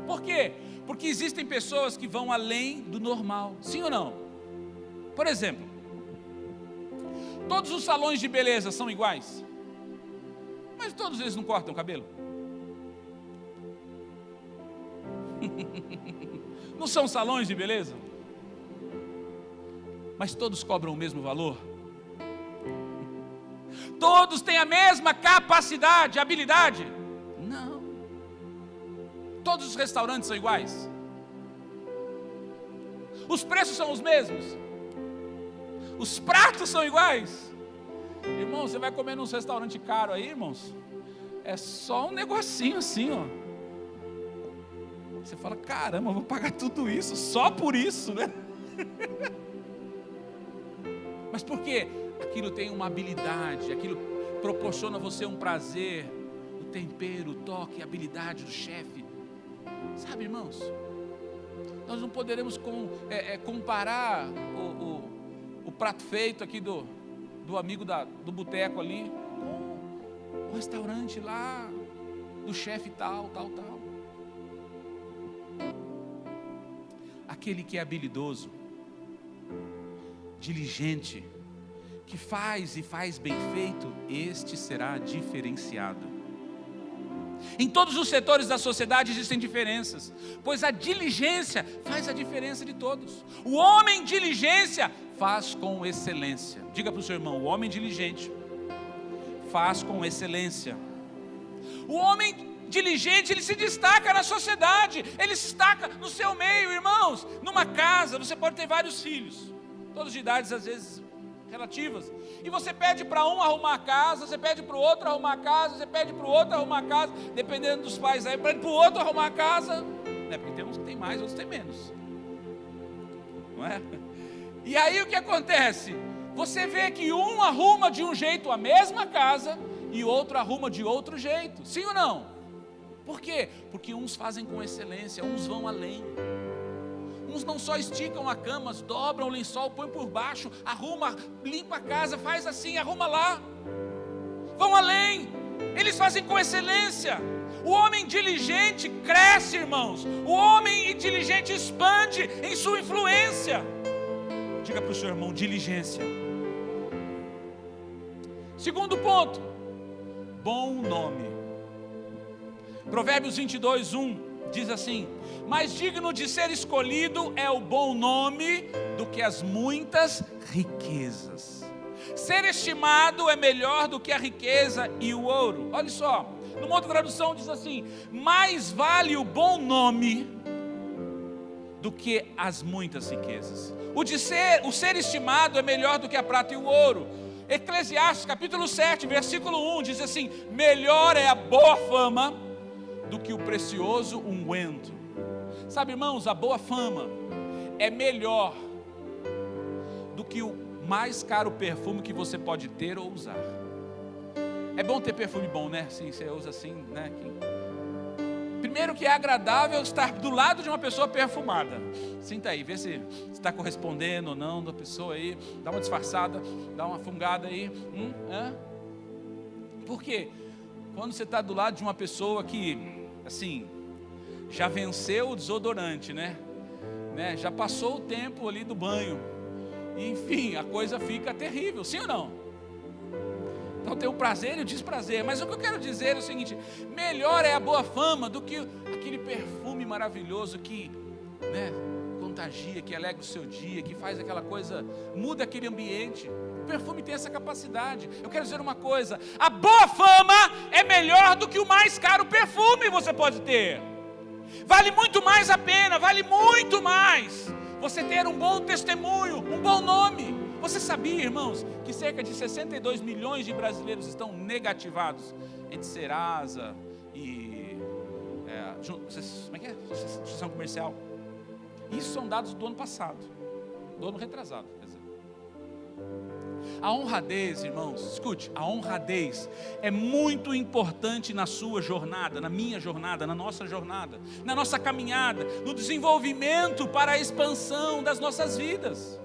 Por quê? Porque existem pessoas que vão além do normal, sim ou não? Por exemplo, todos os salões de beleza são iguais, mas todos eles não cortam o cabelo. Não são salões de beleza? Mas todos cobram o mesmo valor? Todos têm a mesma capacidade, habilidade? Não. Todos os restaurantes são iguais? Os preços são os mesmos? Os pratos são iguais? Irmão, você vai comer num restaurante caro aí, irmãos? É só um negocinho assim, ó. Você fala: caramba, eu vou pagar tudo isso, só por isso, né? Mas por quê? Aquilo tem uma habilidade, aquilo proporciona a você um prazer, o tempero, o toque, a habilidade do chefe. Sabe, irmãos, nós não poderemos comparar o prato feito aqui do amigo do boteco ali com o restaurante lá do chefe tal. Aquele que é habilidoso, diligente, que faz e faz bem feito, este será diferenciado. Em todos os setores da sociedade existem diferenças, pois a diligência faz a diferença de todos. O homem diligência faz com excelência. Diga para o seu irmão: o homem diligente faz com excelência. O homem diligente, ele se destaca na sociedade, ele se destaca no seu meio, irmãos. Numa casa, você pode ter vários filhos, todos de idades às vezes relativas. E você pede para um arrumar a casa, você pede para o outro arrumar a casa, você pede para o outro arrumar a casa, dependendo dos pais aí, pede para o outro arrumar a casa. Porque tem uns que tem mais, outros tem menos. Não é? E aí o que acontece? Você vê que um arruma de um jeito a mesma casa e outro arruma de outro jeito. Sim ou não? Por quê? Porque uns fazem com excelência, uns vão além. Uns não só esticam a cama, dobram o lençol, põem por baixo, arruma, limpa a casa, faz assim, arruma lá. Vão além. Eles fazem com excelência. O homem diligente cresce, irmãos. O homem inteligente expande em sua influência. Diga para o seu irmão: diligência. Segundo ponto, bom nome. Provérbios 22:1 diz assim: mais digno de ser escolhido é o bom nome do que as muitas riquezas. Ser estimado é melhor do que a riqueza e o ouro. Olha só, numa outra tradução diz assim: mais vale o bom nome do que as muitas riquezas. O ser estimado é melhor do que a prata e o ouro. Eclesiastes capítulo 7, versículo 1 diz assim: melhor é a boa fama do que o precioso unguento. Sabe, irmãos, a boa fama é melhor do que o mais caro perfume que você pode ter ou usar. É bom ter perfume bom, né? Sim, você usa assim, né? Primeiro que é agradável estar do lado de uma pessoa perfumada. Sinta aí, vê se está correspondendo ou não da pessoa aí. Dá uma disfarçada, dá uma fungada aí. Por quê? Quando você está do lado de uma pessoa que, assim, já venceu o desodorante, né? Já passou o tempo ali do banho. Enfim, a coisa fica terrível, sim ou não? Então tem o prazer e o desprazer. Mas o que eu quero dizer é o seguinte: melhor é a boa fama do que aquele perfume maravilhoso que, contagia, que alegra o seu dia, que faz aquela coisa, muda aquele ambiente. O perfume tem essa capacidade. Eu quero dizer uma coisa: a boa fama é melhor do que o mais caro perfume que você pode ter. Vale muito mais a pena, vale muito mais você ter um bom testemunho, um bom nome. Você sabia, irmãos, que cerca de 62 milhões de brasileiros estão negativados entre Serasa e como é que é? Associação Comercial. Isso são dados do ano passado, do ano retrasado, quer dizer. A honradez, irmãos, escute, a honradez é muito importante na sua jornada, na minha jornada, na nossa jornada, na nossa caminhada, no desenvolvimento para a expansão das nossas vidas.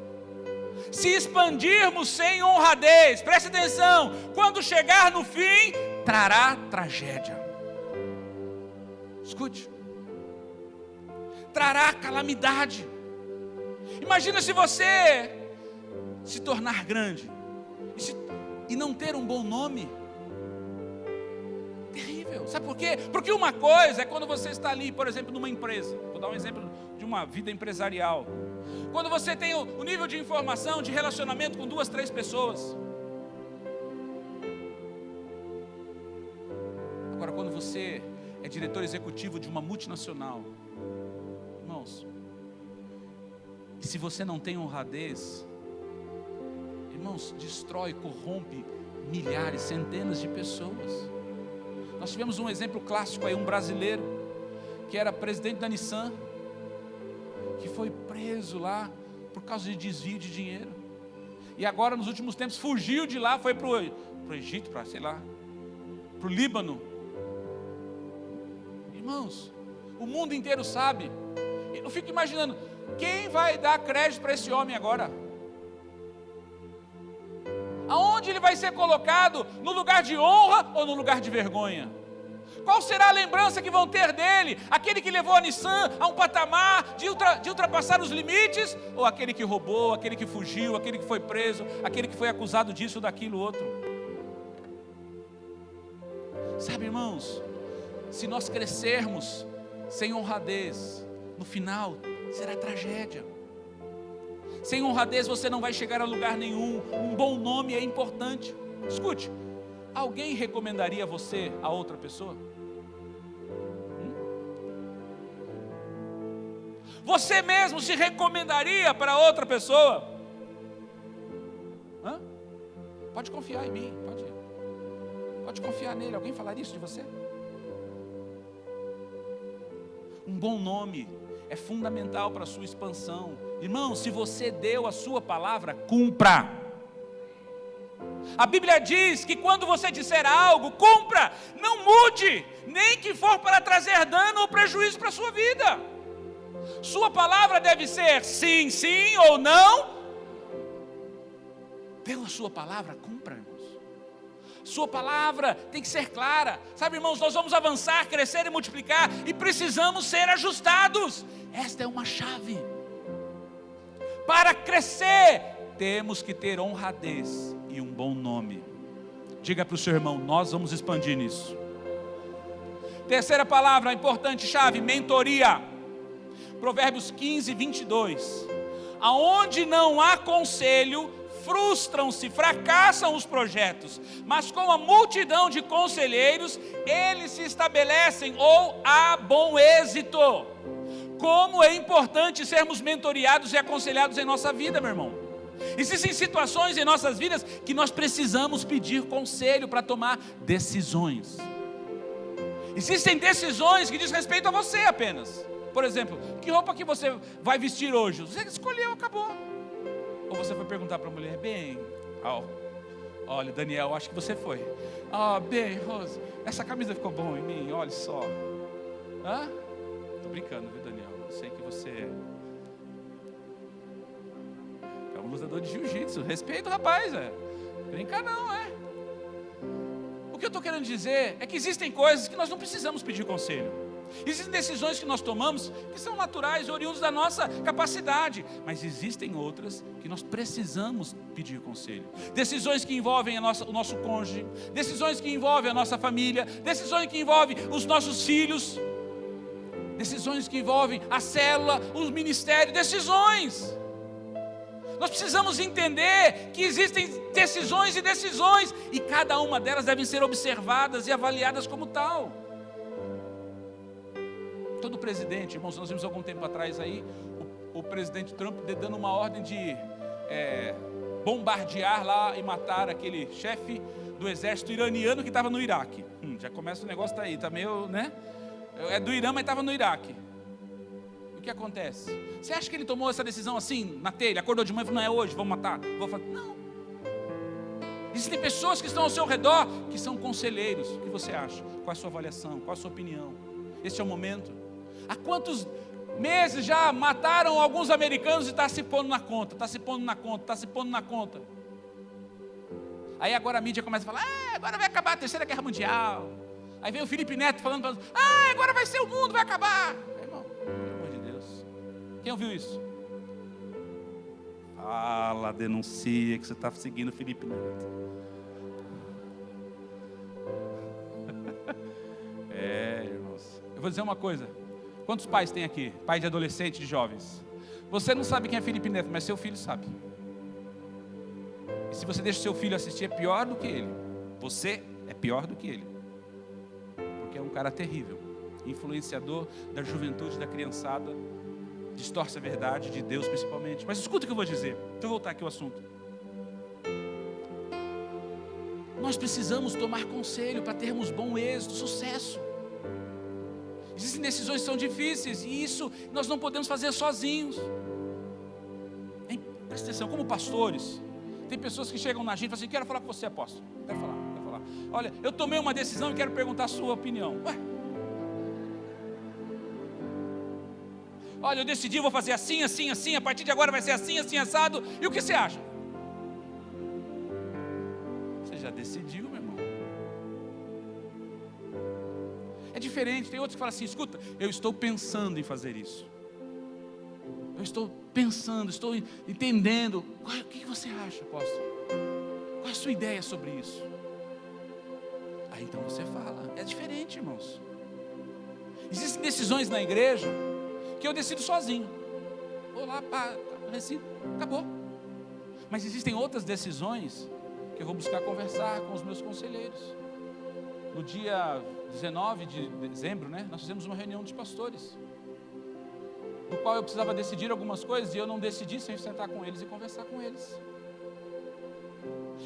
Se expandirmos sem honradez, preste atenção, quando chegar no fim, trará tragédia. Escute, trará calamidade. Imagina se você se tornar grande e não ter um bom nome. Terrível. Sabe por quê? Porque uma coisa é quando você está ali, por exemplo, numa empresa. Vou dar um exemplo de uma vida empresarial. Quando você tem o nível de informação, de relacionamento com 2, 3 pessoas. Agora, quando você é diretor executivo de uma multinacional, irmãos, e se você não tem honradez, irmãos, destrói, corrompe milhares, centenas de pessoas. Nós tivemos um exemplo clássico aí, um brasileiro que era presidente da Nissan, que foi preso lá por causa de desvio de dinheiro. E agora, nos últimos tempos, fugiu de lá, foi para o Egito, para o Líbano. Irmãos, o mundo inteiro sabe. Eu fico imaginando, quem vai dar crédito para esse homem agora? Aonde ele vai ser colocado? No lugar de honra ou no lugar de vergonha? Qual será a lembrança que vão ter dele? Aquele que levou a Nissan a um patamar de ultrapassar os limites? Ou aquele que roubou, aquele que fugiu, aquele que foi preso, aquele que foi acusado disso, daquilo, outro? Sabe, irmãos, se nós crescermos sem honradez, no final será tragédia. Sem honradez você não vai chegar a lugar nenhum. Um bom nome é importante. Escute, alguém recomendaria você a outra pessoa? Você mesmo se recomendaria para outra pessoa? Hã? Pode confiar em mim, pode confiar nele. Alguém falaria isso de você? Um bom nome é fundamental para a sua expansão. Irmão, se você deu a sua palavra, cumpra. A Bíblia diz que quando você disser algo, cumpra, não mude, nem que for para trazer dano ou prejuízo para a sua vida. Sua palavra deve ser sim, sim ou não. Pela sua palavra, cumpra, irmãos. Sua palavra tem que ser clara. Sabe, irmãos, nós vamos avançar, crescer e multiplicar, e precisamos ser ajustados. Esta é uma chave. Para crescer, temos que ter honradez e um bom nome. Diga para o seu irmão, nós vamos expandir nisso. Terceira palavra importante, chave, mentoria. Provérbios 15, 22. Aonde não há conselho, frustram-se, fracassam os projetos, mas com a multidão de conselheiros, eles se estabelecem ou há bom êxito. Como é importante sermos mentoriados e aconselhados em nossa vida, meu irmão. Existem situações em nossas vidas que nós precisamos pedir conselho para tomar decisões. Existem decisões que diz respeito a você apenas. Por exemplo, que roupa que você vai vestir hoje? Você escolheu, acabou. Ou você foi perguntar para a mulher, bem, olha, Daniel, acho que você foi. Bem, Rose, essa camisa ficou bom em mim, olha só. Tô brincando, viu, Daniel? Eu sei que você é um lutador de jiu-jitsu. Respeito, rapaz, brinca não, O que eu estou querendo dizer é que existem coisas que nós não precisamos pedir conselho. Existem decisões que nós tomamos que são naturais, oriundas da nossa capacidade, mas existem outras que nós precisamos pedir conselho. Decisões que envolvem o nosso cônjuge, decisões que envolvem a nossa família, decisões que envolvem os nossos filhos, decisões que envolvem a célula, o ministério, decisões. Nós precisamos entender que existem decisões e decisões, e cada uma delas devem ser observadas e avaliadas como tal. Todo presidente, irmãos, nós vimos algum tempo atrás aí, o presidente Trump dando uma ordem de bombardear lá e matar aquele chefe do exército iraniano que estava no Iraque. Já começa o negócio daí, está meio, né? É do Irã, mas estava no Iraque. O que acontece? Você acha que ele tomou essa decisão assim, na telha, acordou de manhã e falou, não é hoje, vamos matar? Não. Existem pessoas que estão ao seu redor, que são conselheiros. O que você acha? Qual é a sua avaliação? Qual é a sua opinião? Este é o momento. Há quantos meses já mataram alguns americanos e está se pondo na conta, está se pondo na conta, está se pondo na conta. Aí agora a mídia começa a falar, agora vai acabar a Terceira Guerra Mundial. Aí vem o Felipe Neto falando, agora vai ser o mundo, vai acabar. Irmão, pelo amor de Deus. Quem ouviu isso? Fala, denuncia que você está seguindo o Felipe Neto. Irmãos. Eu vou dizer uma coisa. Quantos pais tem aqui? Pai de adolescente, de jovens. Você não sabe quem é Felipe Neto, mas seu filho sabe. E se você deixa seu filho assistir, é pior do que ele. Você é pior do que ele. Porque é um cara terrível. Influenciador da juventude, da criançada. Distorce a verdade de Deus principalmente. Mas escuta o que eu vou dizer. Deixa eu voltar aqui ao assunto. Nós precisamos tomar conselho para termos bom êxito, sucesso. Existem decisões que são difíceis e isso nós não podemos fazer sozinhos. Presta atenção, como pastores, tem pessoas que chegam na gente e falam assim, quero falar com você, apóstolo. Quero falar. Olha, eu tomei uma decisão e quero perguntar a sua opinião. Olha, eu decidi, vou fazer assim, assim, assim, a partir de agora vai ser assim, assim, assado. E o que você acha? Você já decidiu, meu irmão. É diferente, tem outros que falam assim, escuta, eu estou pensando em fazer isso. Eu estou pensando, estou entendendo. O que você acha, apóstolo? Qual é a sua ideia sobre isso? Aí então você fala, é diferente, irmãos. Existem decisões na igreja que eu decido sozinho. Vou lá, decido, acabou. Mas existem outras decisões que eu vou buscar conversar com os meus conselheiros. No dia 19 de dezembro, nós fizemos uma reunião dos pastores, no qual eu precisava decidir algumas coisas e eu não decidi sem sentar com eles e conversar com eles.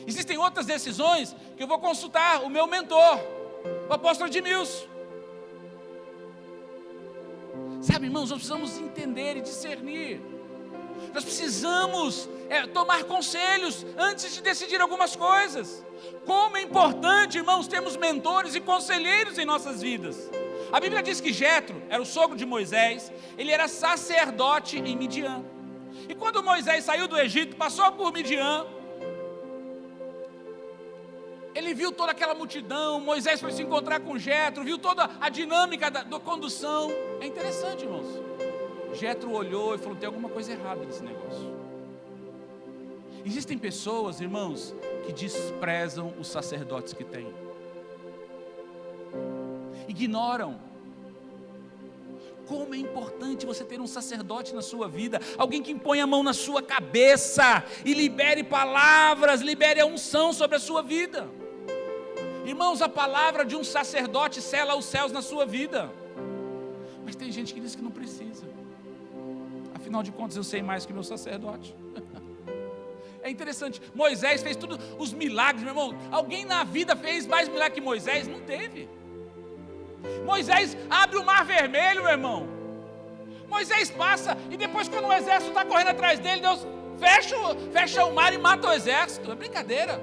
Existem outras decisões que eu vou consultar o meu mentor, o apóstolo Edmilson. Sabe, irmãos, nós precisamos entender e discernir. Nós precisamos tomar conselhos antes de decidir algumas coisas. Como é importante, irmãos, termos mentores e conselheiros em nossas vidas. A Bíblia diz que Jetro era o sogro de Moisés, ele era sacerdote em Midian. E quando Moisés saiu do Egito, passou por Midian, ele viu toda aquela multidão. Moisés foi se encontrar com Jetro, viu toda a dinâmica da condução. É interessante, irmãos. Jetro olhou e falou: tem alguma coisa errada nesse negócio. Existem pessoas, irmãos, que desprezam os sacerdotes que têm, ignoram. Como é importante você ter um sacerdote na sua vida, alguém que impõe a mão na sua cabeça e libere palavras, libere a unção sobre a sua vida. Irmãos, a palavra de um sacerdote sela os céus na sua vida. Mas tem gente que diz que não precisa. Afinal de contas, eu sei mais que meu sacerdote. É interessante, Moisés fez todos os milagres, meu irmão. Alguém na vida fez mais milagre que Moisés? Não teve. Moisés abre o mar vermelho, meu irmão. Moisés passa, e depois quando o exército está correndo atrás dele, Deus fecha o mar e mata o exército. É brincadeira.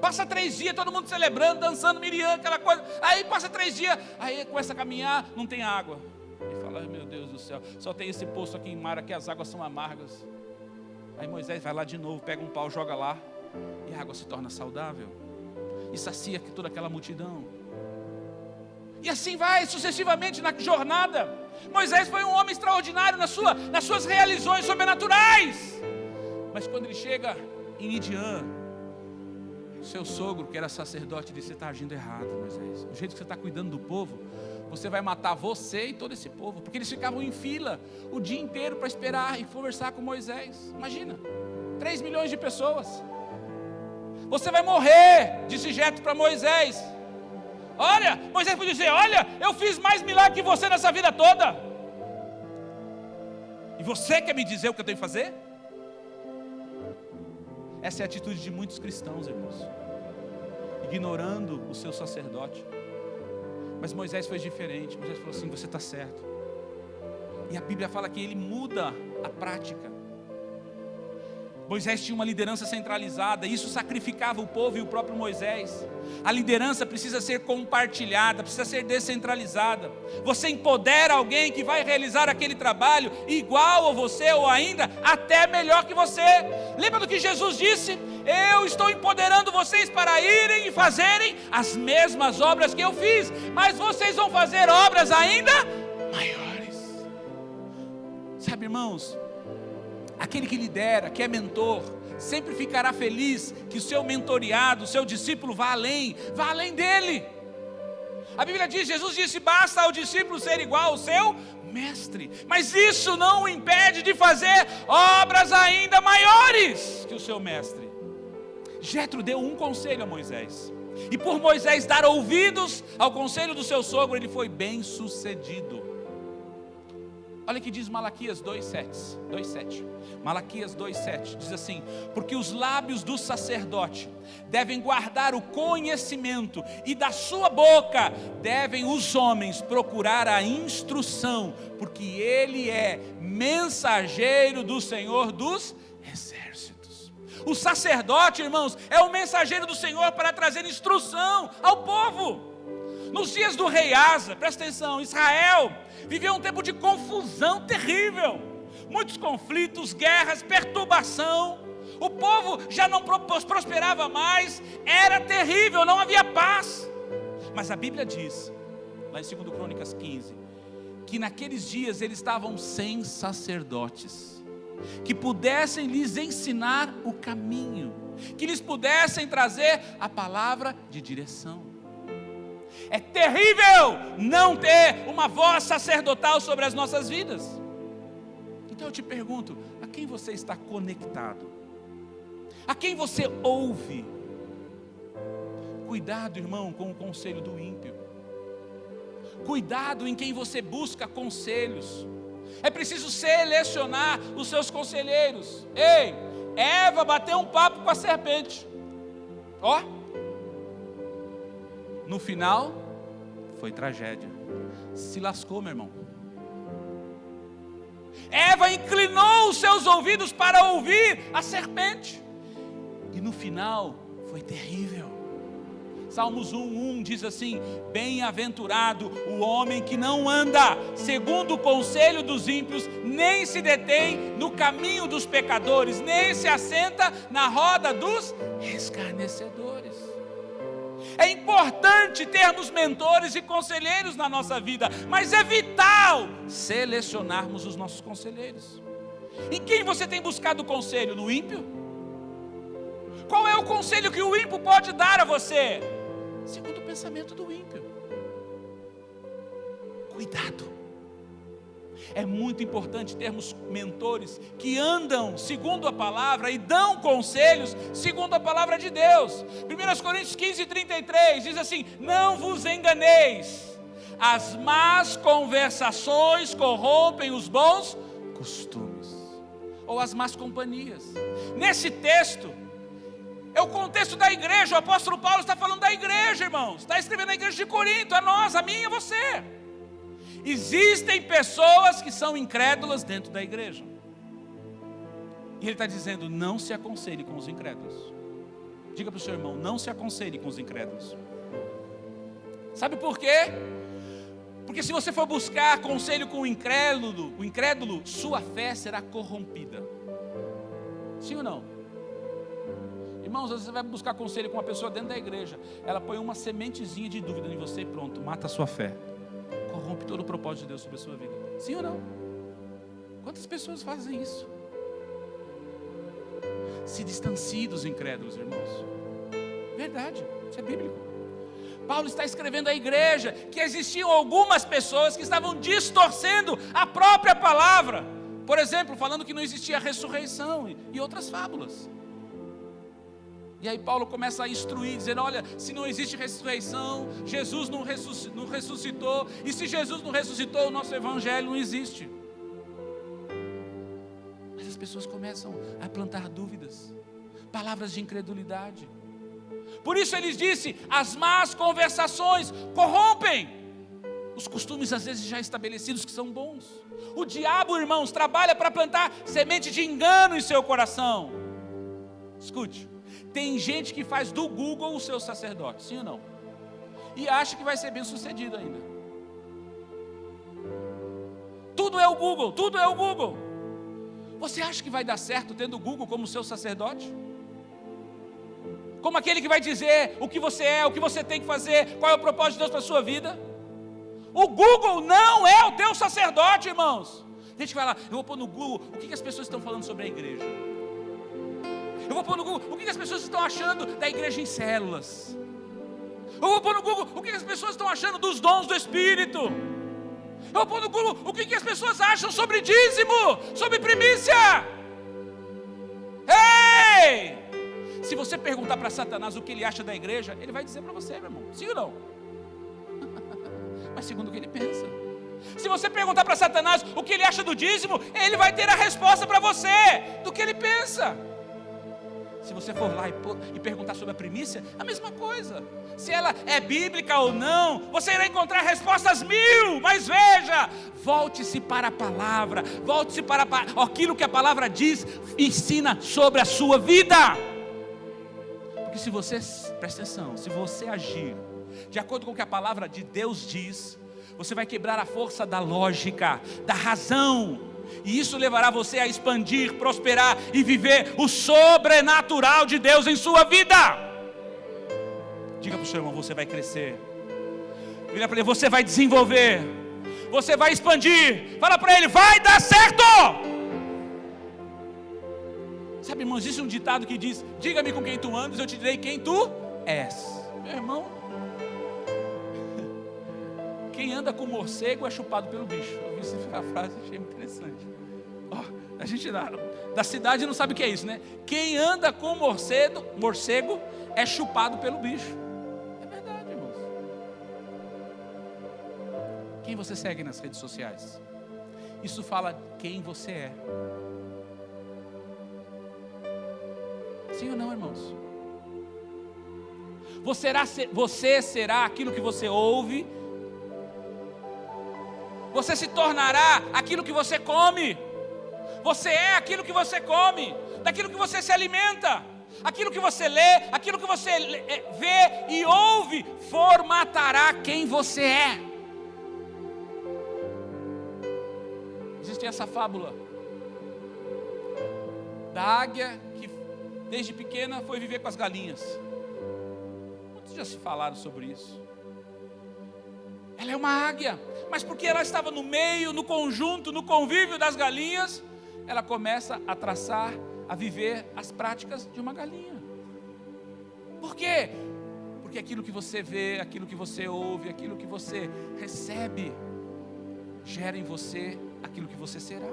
Passa 3 dias, todo mundo celebrando, dançando, Miriam, aquela coisa. Aí passa 3 dias, aí começa a caminhar, não tem água. Ele fala: meu Deus do céu, só tem esse poço aqui em mar, aqui as águas são amargas. Aí Moisés vai lá de novo, pega um pau, joga lá, e a água se torna saudável, e sacia toda aquela multidão. E assim vai sucessivamente na jornada. Moisés foi um homem extraordinário nas suas realizações sobrenaturais. Mas quando ele chega em Midian, seu sogro, que era sacerdote, disse: você está agindo errado, Moisés. O jeito que você está cuidando do povo, você vai matar você e todo esse povo. Porque eles ficavam em fila o dia inteiro para esperar e conversar com Moisés. Imagina, 3 milhões de pessoas. Você vai morrer, disse Jetro para Moisés. Olha, Moisés foi dizer: olha, eu fiz mais milagre que você nessa vida toda, e você quer me dizer o que eu tenho que fazer? Essa é a atitude de muitos cristãos, irmãos, ignorando o seu sacerdote. Mas Moisés foi diferente. Moisés falou assim: você está certo. E a Bíblia fala que ele muda a prática. Moisés tinha uma liderança centralizada, isso sacrificava o povo e o próprio Moisés. A liderança precisa ser compartilhada, precisa ser descentralizada. Você empodera alguém que vai realizar aquele trabalho igual a você, ou ainda até melhor que você. Lembra do que Jesus disse? Eu estou empoderando vocês para irem e fazerem as mesmas obras que eu fiz, mas vocês vão fazer obras ainda maiores. Sabe, irmãos, aquele que lidera, que é mentor, sempre ficará feliz que o seu mentoreado, o seu discípulo vá além dele. A Bíblia diz, Jesus disse: basta ao discípulo ser igual ao seu mestre. Mas isso não o impede de fazer obras ainda maiores que o seu mestre. Jetro deu um conselho a Moisés, e por Moisés dar ouvidos ao conselho do seu sogro, ele foi bem sucedido. Olha o que diz Malaquias 2:7. Malaquias 2:7 diz assim: porque os lábios do sacerdote devem guardar o conhecimento, e da sua boca devem os homens procurar a instrução, porque ele é mensageiro do Senhor dos exércitos. O sacerdote, irmãos, é o mensageiro do Senhor para trazer instrução ao povo. Nos dias do rei Asa, presta atenção, Israel viveu um tempo de confusão terrível, muitos conflitos, guerras, perturbação. O povo já não prosperava mais, era terrível, não havia paz. Mas a Bíblia diz, lá em 2 Crônicas 15, que naqueles dias eles estavam sem sacerdotes, que pudessem lhes ensinar o caminho, que lhes pudessem trazer a palavra de direção. É terrível não ter uma voz sacerdotal sobre as nossas vidas. Então eu te pergunto, a quem você está conectado? A quem você ouve? Cuidado, irmão, com o conselho do ímpio. Cuidado em quem você busca conselhos. É preciso selecionar os seus conselheiros. Ei, Eva bateu um papo com a serpente. Ó, no final foi tragédia. Se lascou, meu irmão. Eva inclinou os seus ouvidos para ouvir a serpente. E no final foi terrível. Salmos 1:1 diz assim: bem-aventurado o homem que não anda segundo o conselho dos ímpios, nem se detém no caminho dos pecadores, nem se assenta na roda dos escarnecedores. É importante termos mentores e conselheiros na nossa vida, mas é vital selecionarmos os nossos conselheiros. Em quem você tem buscado conselho? No ímpio? Qual é o conselho que o ímpio pode dar a você? Segundo o pensamento do ímpio. Cuidado. É muito importante termos mentores que andam segundo a palavra e dão conselhos segundo a palavra de Deus. 1 Coríntios 15:33 diz assim: não vos enganeis, as más conversações corrompem os bons costumes, ou as más companhias. Nesse texto, é o contexto da igreja. O apóstolo Paulo está falando da igreja, irmãos. Está escrevendo a igreja de Corinto, a nós, a mim e a você. Existem pessoas que são incrédulas dentro da igreja. E ele está dizendo: não se aconselhe com os incrédulos. Diga para o seu irmão: não se aconselhe com os incrédulos. Sabe por quê? Porque se você for buscar conselho com o incrédulo, sua fé será corrompida. Sim ou não? Irmãos, às vezes você vai buscar conselho com uma pessoa dentro da igreja, ela põe uma sementezinha de dúvida em você e pronto, mata a sua fé. Corrompe todo o propósito de Deus sobre a sua vida. Sim ou não? Quantas pessoas fazem isso? Se distancie dos incrédulos, irmãos. Verdade, isso é bíblico. Paulo está escrevendo à igreja que existiam algumas pessoas que estavam distorcendo a própria palavra. Por exemplo, falando que não existia ressurreição e outras fábulas. E aí Paulo começa a instruir, dizendo: olha, se não existe ressurreição, Jesus não ressuscitou, e se Jesus não ressuscitou, o nosso evangelho não existe. Mas as pessoas começam a plantar dúvidas, palavras de incredulidade. Por isso ele disse: as más conversações corrompem os costumes às vezes já estabelecidos que são bons. O diabo, irmãos, trabalha para plantar semente de engano em seu coração. Escute. Tem gente que faz do Google o seu sacerdote, sim ou não? E acha que vai ser bem sucedido ainda. Tudo é o Google, tudo é o Google. Você acha que vai dar certo tendo o Google como seu sacerdote? Como aquele que vai dizer o que você é, o que você tem que fazer, qual é o propósito de Deus para a sua vida? O Google não é o teu sacerdote, irmãos. A gente vai lá, eu vou pôr no Google o que as pessoas estão falando sobre a igreja. Eu vou pôr no Google o que as pessoas estão achando da igreja em células. Eu vou pôr no Google o que as pessoas estão achando dos dons do Espírito. Eu vou pôr no Google o que as pessoas acham sobre dízimo, sobre primícia. Ei! Se você perguntar para Satanás o que ele acha da igreja, ele vai dizer para você, meu irmão, sim ou não? Mas segundo o que ele pensa. Se você perguntar para Satanás o que ele acha do dízimo, ele vai ter a resposta para você do que ele pensa. Se você for lá e perguntar sobre a primícia, a mesma coisa. Se ela é bíblica ou não, você irá encontrar respostas 1000. Mas veja, volte-se para a palavra, volte-se para aquilo que a palavra diz, ensina sobre a sua vida. Porque se você, presta atenção, se você agir de acordo com o que a palavra de Deus diz, você vai quebrar a força da lógica, da razão. E isso levará você a expandir, prosperar e viver o sobrenatural de Deus em sua vida. Diga para o seu irmão: você vai crescer. Diga para ele: você vai desenvolver. Você vai expandir. Fala para ele: vai dar certo. Sabe, irmãos, existe um ditado que diz: diga-me com quem tu andas, eu te direi quem tu és. Meu irmão, quem anda com morcego é chupado pelo bicho. Eu vi essa frase, achei muito interessante. A gente da cidade não sabe o que é isso, né? Quem anda com morcego é chupado pelo bicho. É verdade, irmãos. Quem você segue nas redes sociais? Isso fala quem você é. Sim ou não, irmãos? Você será aquilo que você ouve. Você se tornará aquilo que você come. Você é aquilo que você come, daquilo que você se alimenta. Aquilo que você lê, aquilo que você vê e ouve, formatará quem você é. Existe essa fábula da águia que desde pequena foi viver com as galinhas. Muitos já se falaram sobre isso. Ela é uma águia, mas porque ela estava no meio, no conjunto, no convívio das galinhas, ela começa a traçar, a viver as práticas de uma galinha. Por quê? Porque aquilo que você vê, aquilo que você ouve, aquilo que você recebe, gera em você aquilo que você será.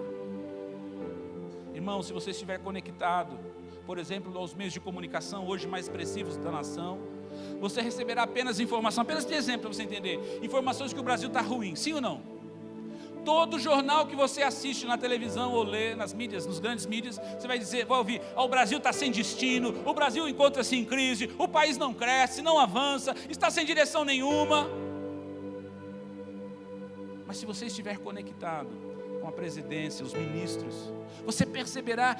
Irmão, se você estiver conectado, por exemplo, aos meios de comunicação hoje mais expressivos da nação, você receberá apenas informação, apenas de exemplo para você entender, informações que o Brasil está ruim, sim ou não? Todo jornal que você assiste na televisão ou lê nas mídias, nos grandes mídias, você vai ouvir, o Brasil está sem destino, o Brasil encontra-se em crise, o país não cresce, não avança, está sem direção nenhuma. Mas se você estiver conectado com a presidência, os ministros, você perceberá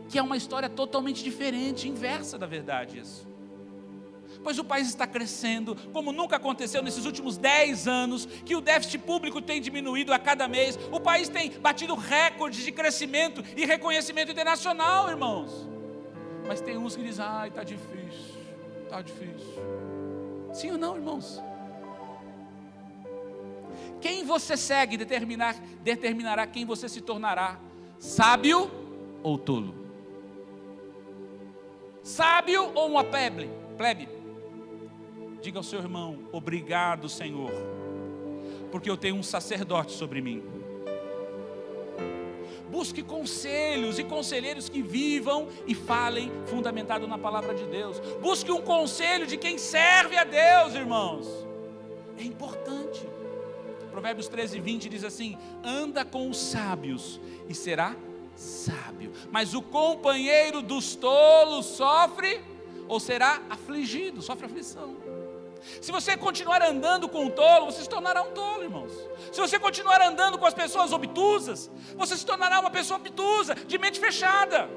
que é uma história totalmente diferente, inversa da verdade isso. Pois o país está crescendo, como nunca aconteceu nesses últimos 10 anos, que o déficit público tem diminuído a cada mês, o país tem batido recordes de crescimento e reconhecimento internacional, irmãos. Mas tem uns que dizem, está difícil, está difícil. Sim ou não, irmãos? Quem você segue determinará quem você se tornará, sábio ou tolo, sábio ou uma plebe. Diga ao seu irmão, obrigado, Senhor, porque eu tenho um sacerdote sobre mim. Busque conselhos e conselheiros que vivam e falem fundamentado na palavra de Deus. Busque um conselho de quem serve a Deus, irmãos. É importante. Provérbios 13:20 diz assim: anda com os sábios e será sábio, mas o companheiro dos tolos sofre ou será afligido, sofre aflição. Se você continuar andando com o tolo, você se tornará um tolo, irmãos. Se você continuar andando com as pessoas obtusas, você se tornará uma pessoa obtusa, de mente fechada.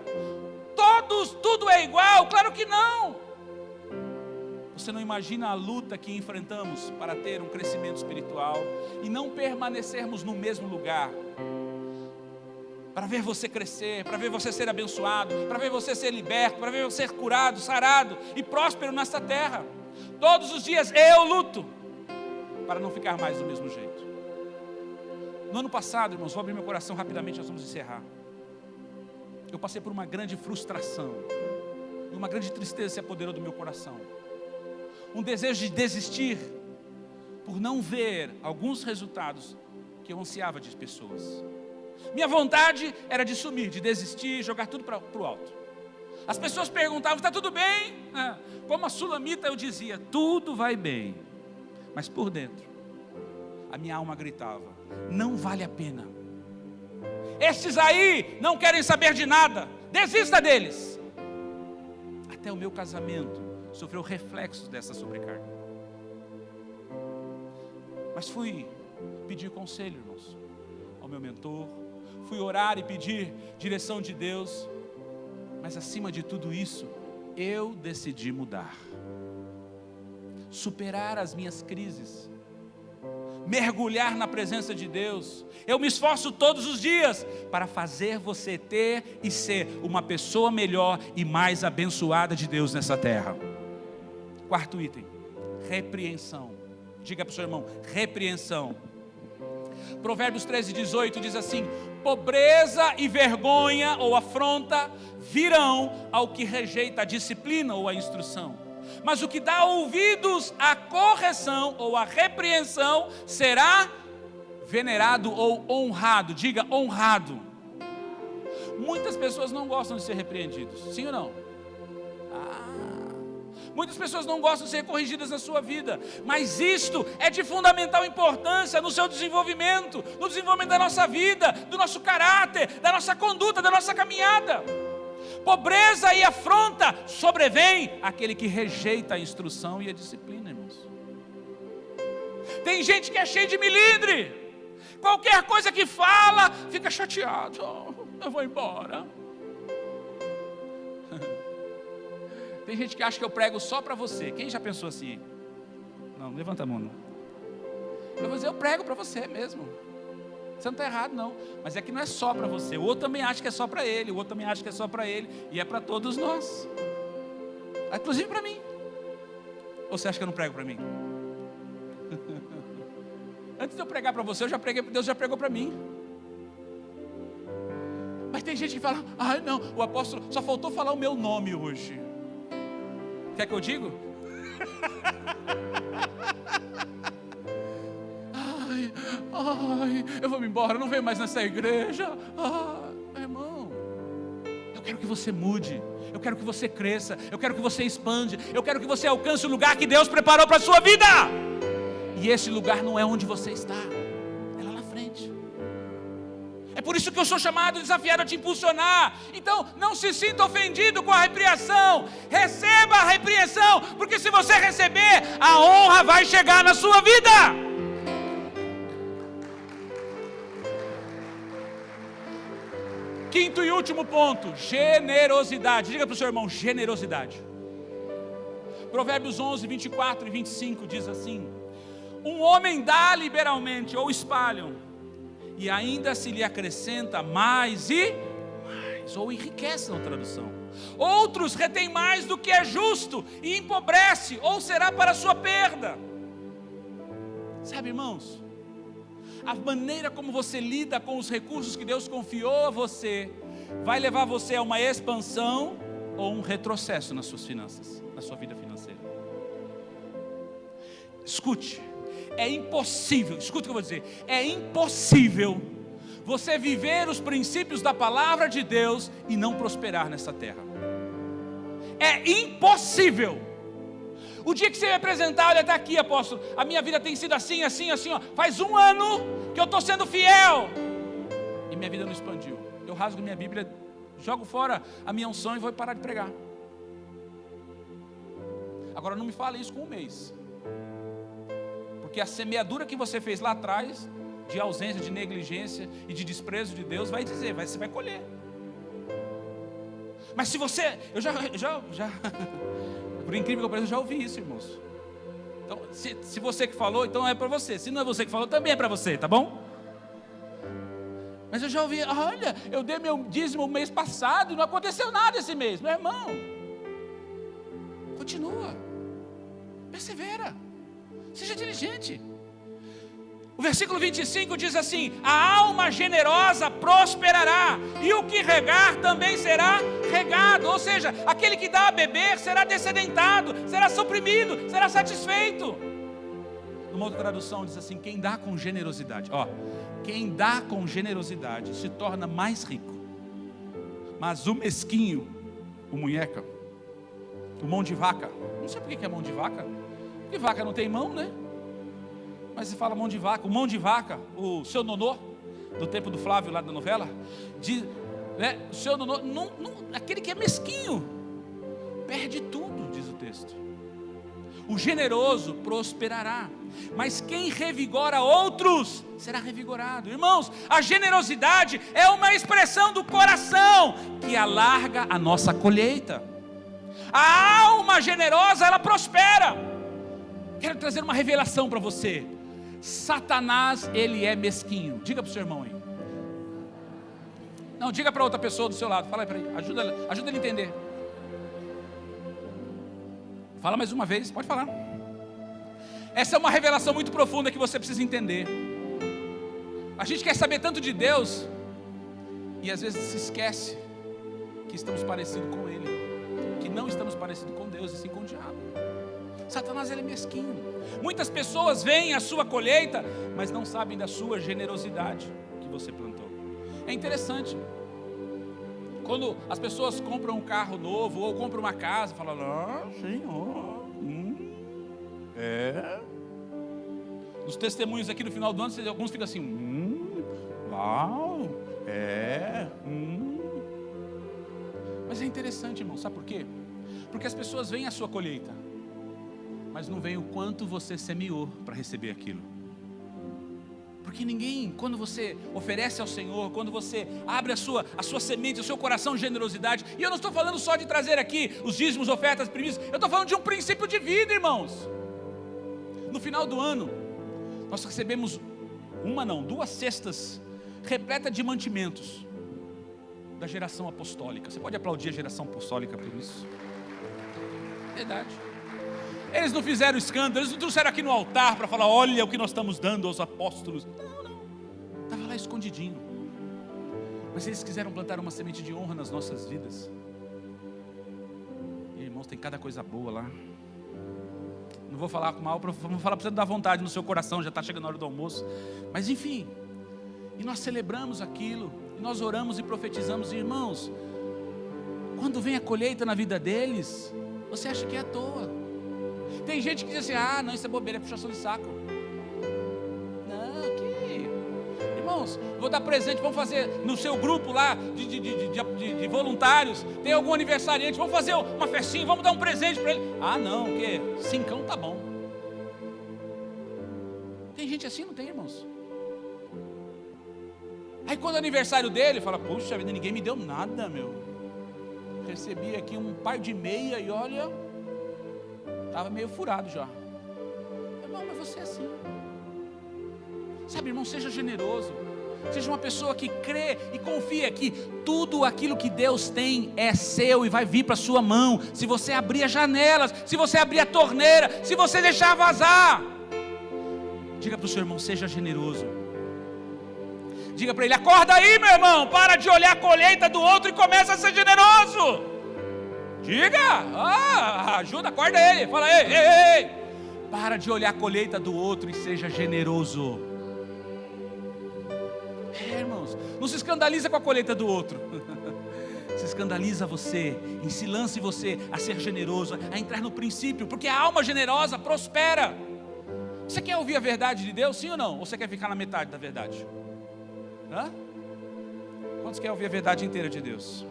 Tudo é igual? Claro que não. Você não imagina a luta que enfrentamos para ter um crescimento espiritual e não permanecermos no mesmo lugar. Para ver você crescer, para ver você ser abençoado, para ver você ser liberto, para ver você ser curado, sarado e próspero nesta terra. Todos os dias eu luto para não ficar mais do mesmo jeito. No ano passado, irmãos, vou abrir meu coração rapidamente, nós vamos encerrar. Eu passei por uma grande frustração e uma grande tristeza se apoderou do meu coração. Um desejo de desistir por não ver alguns resultados que eu ansiava de pessoas. Minha vontade era de sumir, de desistir, jogar tudo para o alto. As pessoas perguntavam, está tudo bem? Como a sulamita eu dizia, tudo vai bem. Mas por dentro, a minha alma gritava, não vale a pena. Estes aí não querem saber de nada, desista deles. Até o meu casamento sofreu reflexos dessa sobrecarga. Mas fui pedir conselho, irmãos, ao meu mentor. Fui orar e pedir direção de Deus. Mas acima de tudo isso, eu decidi mudar. Superar as minhas crises. Mergulhar na presença de Deus. Eu me esforço todos os dias para fazer você ter e ser uma pessoa melhor e mais abençoada de Deus nessa terra. Quarto item, repreensão. Diga para o seu irmão, repreensão. Provérbios 13:18 diz assim: pobreza e vergonha ou afronta virão ao que rejeita a disciplina ou a instrução, mas o que dá ouvidos à correção ou à repreensão será venerado ou honrado. Diga honrado. Muitas pessoas não gostam de ser repreendidos, sim ou não? Muitas pessoas não gostam de ser corrigidas na sua vida, mas isto é de fundamental importância no seu desenvolvimento, no desenvolvimento da nossa vida, do nosso caráter, da nossa conduta, da nossa caminhada. Pobreza e afronta sobrevém aquele que rejeita a instrução e a disciplina, irmãos. Tem gente que é cheia de melindre. Qualquer coisa que fala, fica chateado. Eu vou embora. Tem gente que acha que eu prego só para você. Quem já pensou assim? Não, levanta a mão não. Eu vou dizer, eu prego para você mesmo. Você não está errado não. Mas é que não é só para você. O outro também acha que é só para ele. O outro também acha que é só para ele. E é para todos nós. Inclusive para mim. Ou você acha que eu não prego para mim? Antes de eu pregar para você, eu já preguei, Deus já pregou para mim. Mas tem gente que fala, ai não, o apóstolo só faltou falar o meu nome hoje. Quer que eu diga? Ai, eu vou me embora, não venho mais nessa igreja. Irmão, eu quero que você mude, eu quero que você cresça, eu quero que você expande, eu quero que você alcance o lugar que Deus preparou para a sua vida. E esse lugar não é onde você está, é lá na frente. É por isso que eu sou chamado, desafiado a te impulsionar. Então não se sinta ofendido com a repreensão. Receba a repreensão, porque se você receber, a honra vai chegar na sua vida. Quinto e último ponto, generosidade. Diga para o seu irmão, generosidade. Provérbios 11, 24 e 25 diz assim: um homem dá liberalmente, ou espalham, e ainda se lhe acrescenta mais e mais, ou enriquece na tradução. Outros retém mais do que é justo e empobrece, ou será para sua perda. Sabe, irmãos, a maneira como você lida com os recursos que Deus confiou a você, vai levar você a uma expansão ou um retrocesso nas suas finanças, na sua vida financeira. Escute, é impossível, escuta o que eu vou dizer, é impossível você viver os princípios da palavra de Deus e não prosperar nessa terra. É impossível. O dia que você me apresentar, olha, está aqui, apóstolo, a minha vida tem sido assim, assim, assim, ó. Faz 1 ano que eu estou sendo fiel e minha vida não expandiu. Eu rasgo minha Bíblia, jogo fora a minha unção e vou parar de pregar. Agora não me fale isso com 1 mês, porque a semeadura que você fez lá atrás, de ausência, de negligência e de desprezo de Deus, vai dizer, você vai colher. Mas se você, eu já por incrível que pareça, eu já ouvi isso, irmãos. Então, se você que falou, então é para você. Se não é você que falou, também é para você, tá bom? Mas eu já ouvi, olha, eu dei meu dízimo o mês passado e não aconteceu nada esse mês. Meu irmão, continua, persevera, seja diligente. O versículo 25 diz assim: a alma generosa prosperará, e o que regar também será regado. Ou seja, aquele que dá a beber será descedentado, será suprimido, será satisfeito. Numa outra tradução diz assim: quem dá com generosidade, quem dá com generosidade se torna mais rico. Mas o mesquinho, o munheca, o mão de vaca, não sei por que é mão de vaca, porque vaca não tem mão, né? Mas se fala mão de vaca, o mão de vaca, o seu nonô, do tempo do Flávio lá da novela, diz, né, o seu nonô, aquele que é mesquinho, perde tudo, diz o texto. O generoso prosperará, mas quem revigora outros, será revigorado. Irmãos, a generosidade é uma expressão do coração, que alarga a nossa colheita. A alma generosa, ela prospera. Quero trazer uma revelação para você. Satanás, ele é mesquinho. Diga para o seu irmão aí. Não, diga para outra pessoa do seu lado. Fala aí para ele, ajuda ele a entender. Fala mais uma vez, pode falar. Essa é uma revelação muito profunda que você precisa entender. A gente quer saber tanto de Deus e às vezes se esquece que estamos parecidos com Ele, que não estamos parecidos com Deus e sim com o diabo. Satanás, ele é mesquinho. Muitas pessoas veem a sua colheita, mas não sabem da sua generosidade que você plantou. É interessante, quando as pessoas compram um carro novo ou compram uma casa, falam, Senhor, Nos testemunhos aqui no final do ano, alguns ficam assim, uau, Mas Mas é interessante, irmão, sabe por quê? Porque as pessoas veem a sua colheita, mas não veem o quanto você semeou para receber aquilo. Porque ninguém, quando você oferece ao Senhor, quando você abre a sua semente, o seu coração de generosidade, e eu não estou falando só de trazer aqui os dízimos, ofertas, primícias, eu estou falando de um princípio de vida, irmãos. No final do ano, nós recebemos 2 cestas repletas de mantimentos da geração apostólica. Você pode aplaudir a geração apostólica por isso? Verdade. Eles não fizeram escândalo, eles não trouxeram aqui no altar para falar, olha o que nós estamos dando aos apóstolos. Não, estava lá escondidinho. Mas eles quiseram plantar uma semente de honra nas nossas vidas. E, irmãos, tem cada coisa boa lá. Não vou falar mal, vou falar para você dar vontade no seu coração, já está chegando a hora do almoço. Mas enfim, e nós celebramos aquilo, e nós oramos e profetizamos. E, irmãos, quando vem a colheita na vida deles, você acha que é à toa. Tem gente que diz assim, não, isso é bobeira, é puxação de saco. Não, que... Irmãos, vou dar presente, vamos fazer no seu grupo lá de voluntários, tem algum aniversariante, vamos fazer uma festinha, vamos dar um presente para ele. Não, o quê? 5 tá bom. Tem gente assim, não tem, irmãos? Aí quando é aniversário dele, fala, puxa vida, ninguém me deu nada, meu. Recebi aqui um par de meia e olha... Estava meio furado já. Irmão, mas você é assim. Sabe, irmão, seja generoso. Seja uma pessoa que crê e confia que tudo aquilo que Deus tem é seu e vai vir para a sua mão. Se você abrir as janelas, se você abrir a torneira, se você deixar vazar. Diga para o seu irmão, seja generoso. Diga para ele, acorda aí, meu irmão. Para de olhar a colheita do outro e começa a ser generoso. Diga, ajuda, acorda ele, fala, ei, para de olhar a colheita do outro e seja generoso. Irmãos, não se escandaliza com a colheita do outro. Se escandaliza você, e se lance você a ser generoso, a entrar no princípio, porque a alma generosa prospera. Você quer ouvir a verdade de Deus, sim ou não? Ou você quer ficar na metade da verdade? Quantos querem ouvir a verdade inteira de Deus?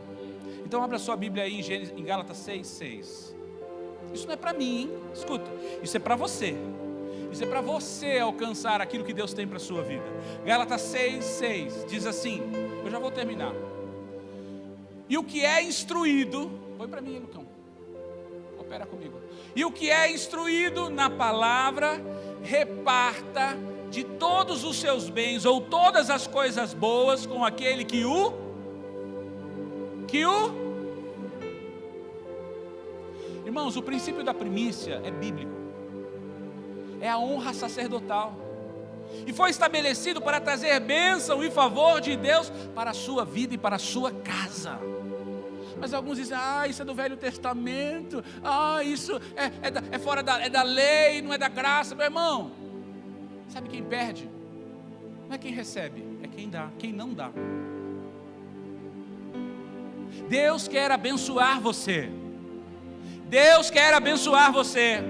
Então abra sua Bíblia aí em Gálatas 6:6. Isso não é para mim, hein? Escuta, isso é para você. Isso é para você alcançar aquilo que Deus tem para a sua vida. Gálatas 6:6 diz assim, eu já vou terminar. E o que é instruído, põe para mim, Lucão, coopera comigo. E o que é instruído na palavra, reparta de todos os seus bens ou todas as coisas boas com aquele que o Irmãos, o princípio da primícia é bíblico. É a honra sacerdotal. E foi estabelecido para trazer bênção e favor de Deus para a sua vida e para a sua casa. Mas alguns dizem, isso é do Velho Testamento, isso é fora da lei, não é da graça. Meu irmão, sabe quem perde? Não é quem recebe, é quem dá, quem não dá. Deus quer abençoar você. Deus quer abençoar você.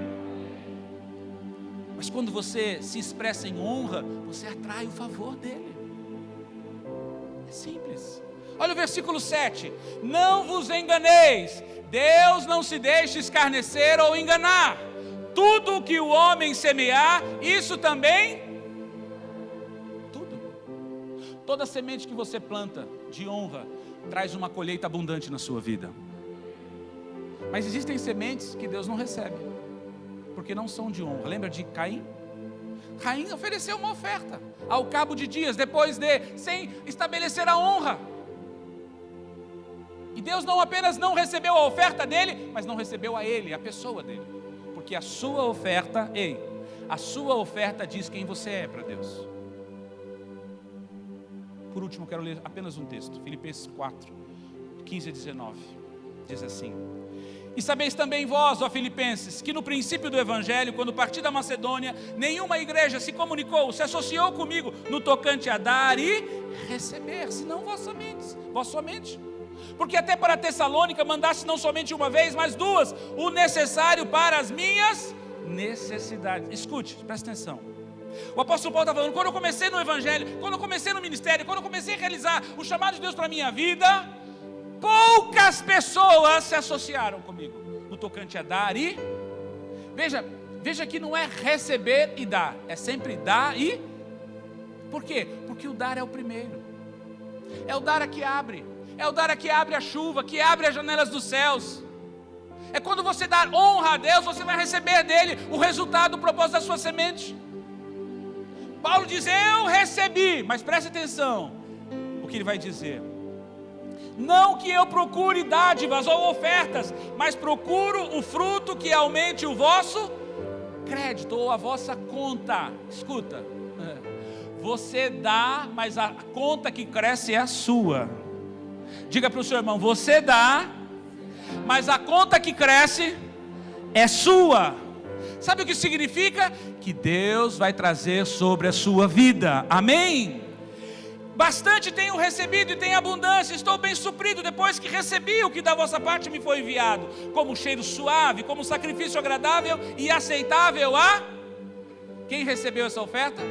Mas quando você se expressa em honra, você atrai o favor dele. É simples. Olha o versículo 7. Não vos enganeis, Deus não se deixa escarnecer ou enganar. Tudo o que o homem semear, isso também. Tudo. Toda semente que você planta de honra traz uma colheita abundante na sua vida. Mas existem sementes que Deus não recebe, porque não são de honra. Lembra de Caim? Caim ofereceu uma oferta ao cabo de dias, sem estabelecer a honra. E Deus não apenas não recebeu a oferta dele, mas não recebeu a ele, a pessoa dele. Porque a sua oferta, a sua oferta diz quem você é para Deus. Por último, quero ler apenas um texto, Filipenses 4, 15 a 19, diz assim: E sabeis também vós, ó Filipenses, que no princípio do Evangelho, quando parti da Macedônia, nenhuma igreja se comunicou, se associou comigo no tocante a dar e receber, senão vós somente. Porque até para Tessalônica mandaste não somente uma vez, mas 2, o necessário para as minhas necessidades. Escute, presta atenção. O apóstolo Paulo está falando, quando eu comecei no Evangelho, quando eu comecei no ministério, quando eu comecei a realizar o chamado de Deus para a minha vida, poucas pessoas se associaram comigo no tocante a dar e... Veja que não é receber e dar, é sempre dar e... Por quê? Porque o dar é o primeiro. É o dar que abre. É o dar que abre a chuva, que abre as janelas dos céus. É quando você dar honra a Deus, você vai receber dele o resultado, o propósito da sua semente. Paulo diz, eu recebi, mas preste atenção o que ele vai dizer. Não que eu procure dádivas ou ofertas, mas procuro o fruto que aumente o vosso crédito ou a vossa conta. Escuta, você dá, mas a conta que cresce é a sua. Diga para o seu irmão, você dá, mas a conta que cresce é sua. Sabe o que significa? Que Deus vai trazer sobre a sua vida, amém? Bastante tenho recebido e tenho abundância, estou bem suprido, depois que recebi o que da vossa parte me foi enviado, como cheiro suave, como sacrifício agradável e aceitável a... Quem recebeu essa oferta?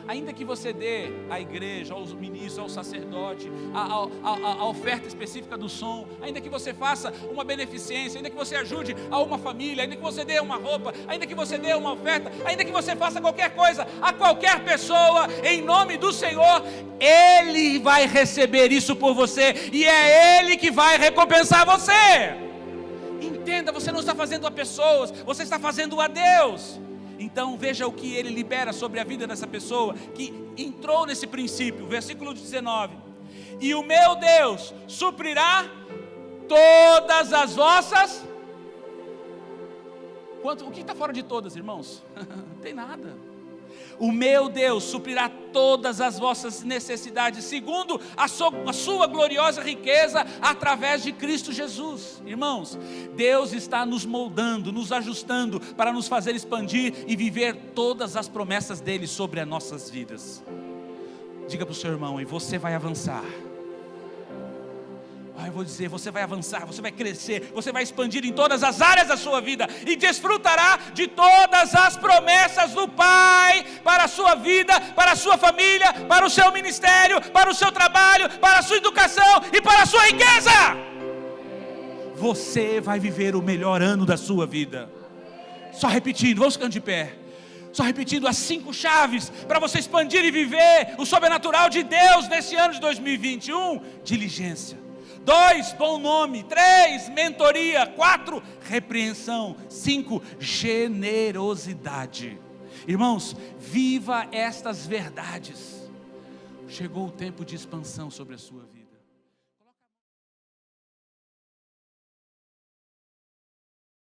Ainda que você dê à igreja, aos ministros, ao sacerdote, a oferta específica do som, ainda que você faça uma beneficência, ainda que você ajude a uma família, ainda que você dê uma roupa, ainda que você dê uma oferta, ainda que você faça qualquer coisa, a qualquer pessoa, em nome do Senhor, Ele vai receber isso por você, e é Ele que vai recompensar você. Entenda, você não está fazendo a pessoas, você está fazendo a Deus. Então veja o que ele libera sobre a vida dessa pessoa que entrou nesse princípio, versículo 19: e o meu Deus suprirá todas as vossas... O que está fora de todas, irmãos? Não tem nada. O meu Deus suprirá todas as vossas necessidades, segundo a sua gloriosa riqueza, através de Cristo Jesus. Irmãos, Deus está nos moldando, nos ajustando, para nos fazer expandir e viver todas as promessas dEle sobre as nossas vidas. Diga para o seu irmão, e você vai avançar. Eu vou dizer, você vai avançar, você vai crescer, você vai expandir em todas as áreas da sua vida e desfrutará de todas as promessas do Pai para a sua vida, para a sua família, para o seu ministério, para o seu trabalho, para a sua educação e para a sua riqueza. Você vai viver o melhor ano da sua vida. Só repetindo, vamos ficando de pé. Só repetindo as 5 chaves para você expandir e viver o sobrenatural de Deus nesse ano de 2021. Diligência. 2, bom nome. 3, mentoria. 4, repreensão. 5, generosidade. Irmãos, viva estas verdades. Chegou o tempo de expansão sobre a sua vida.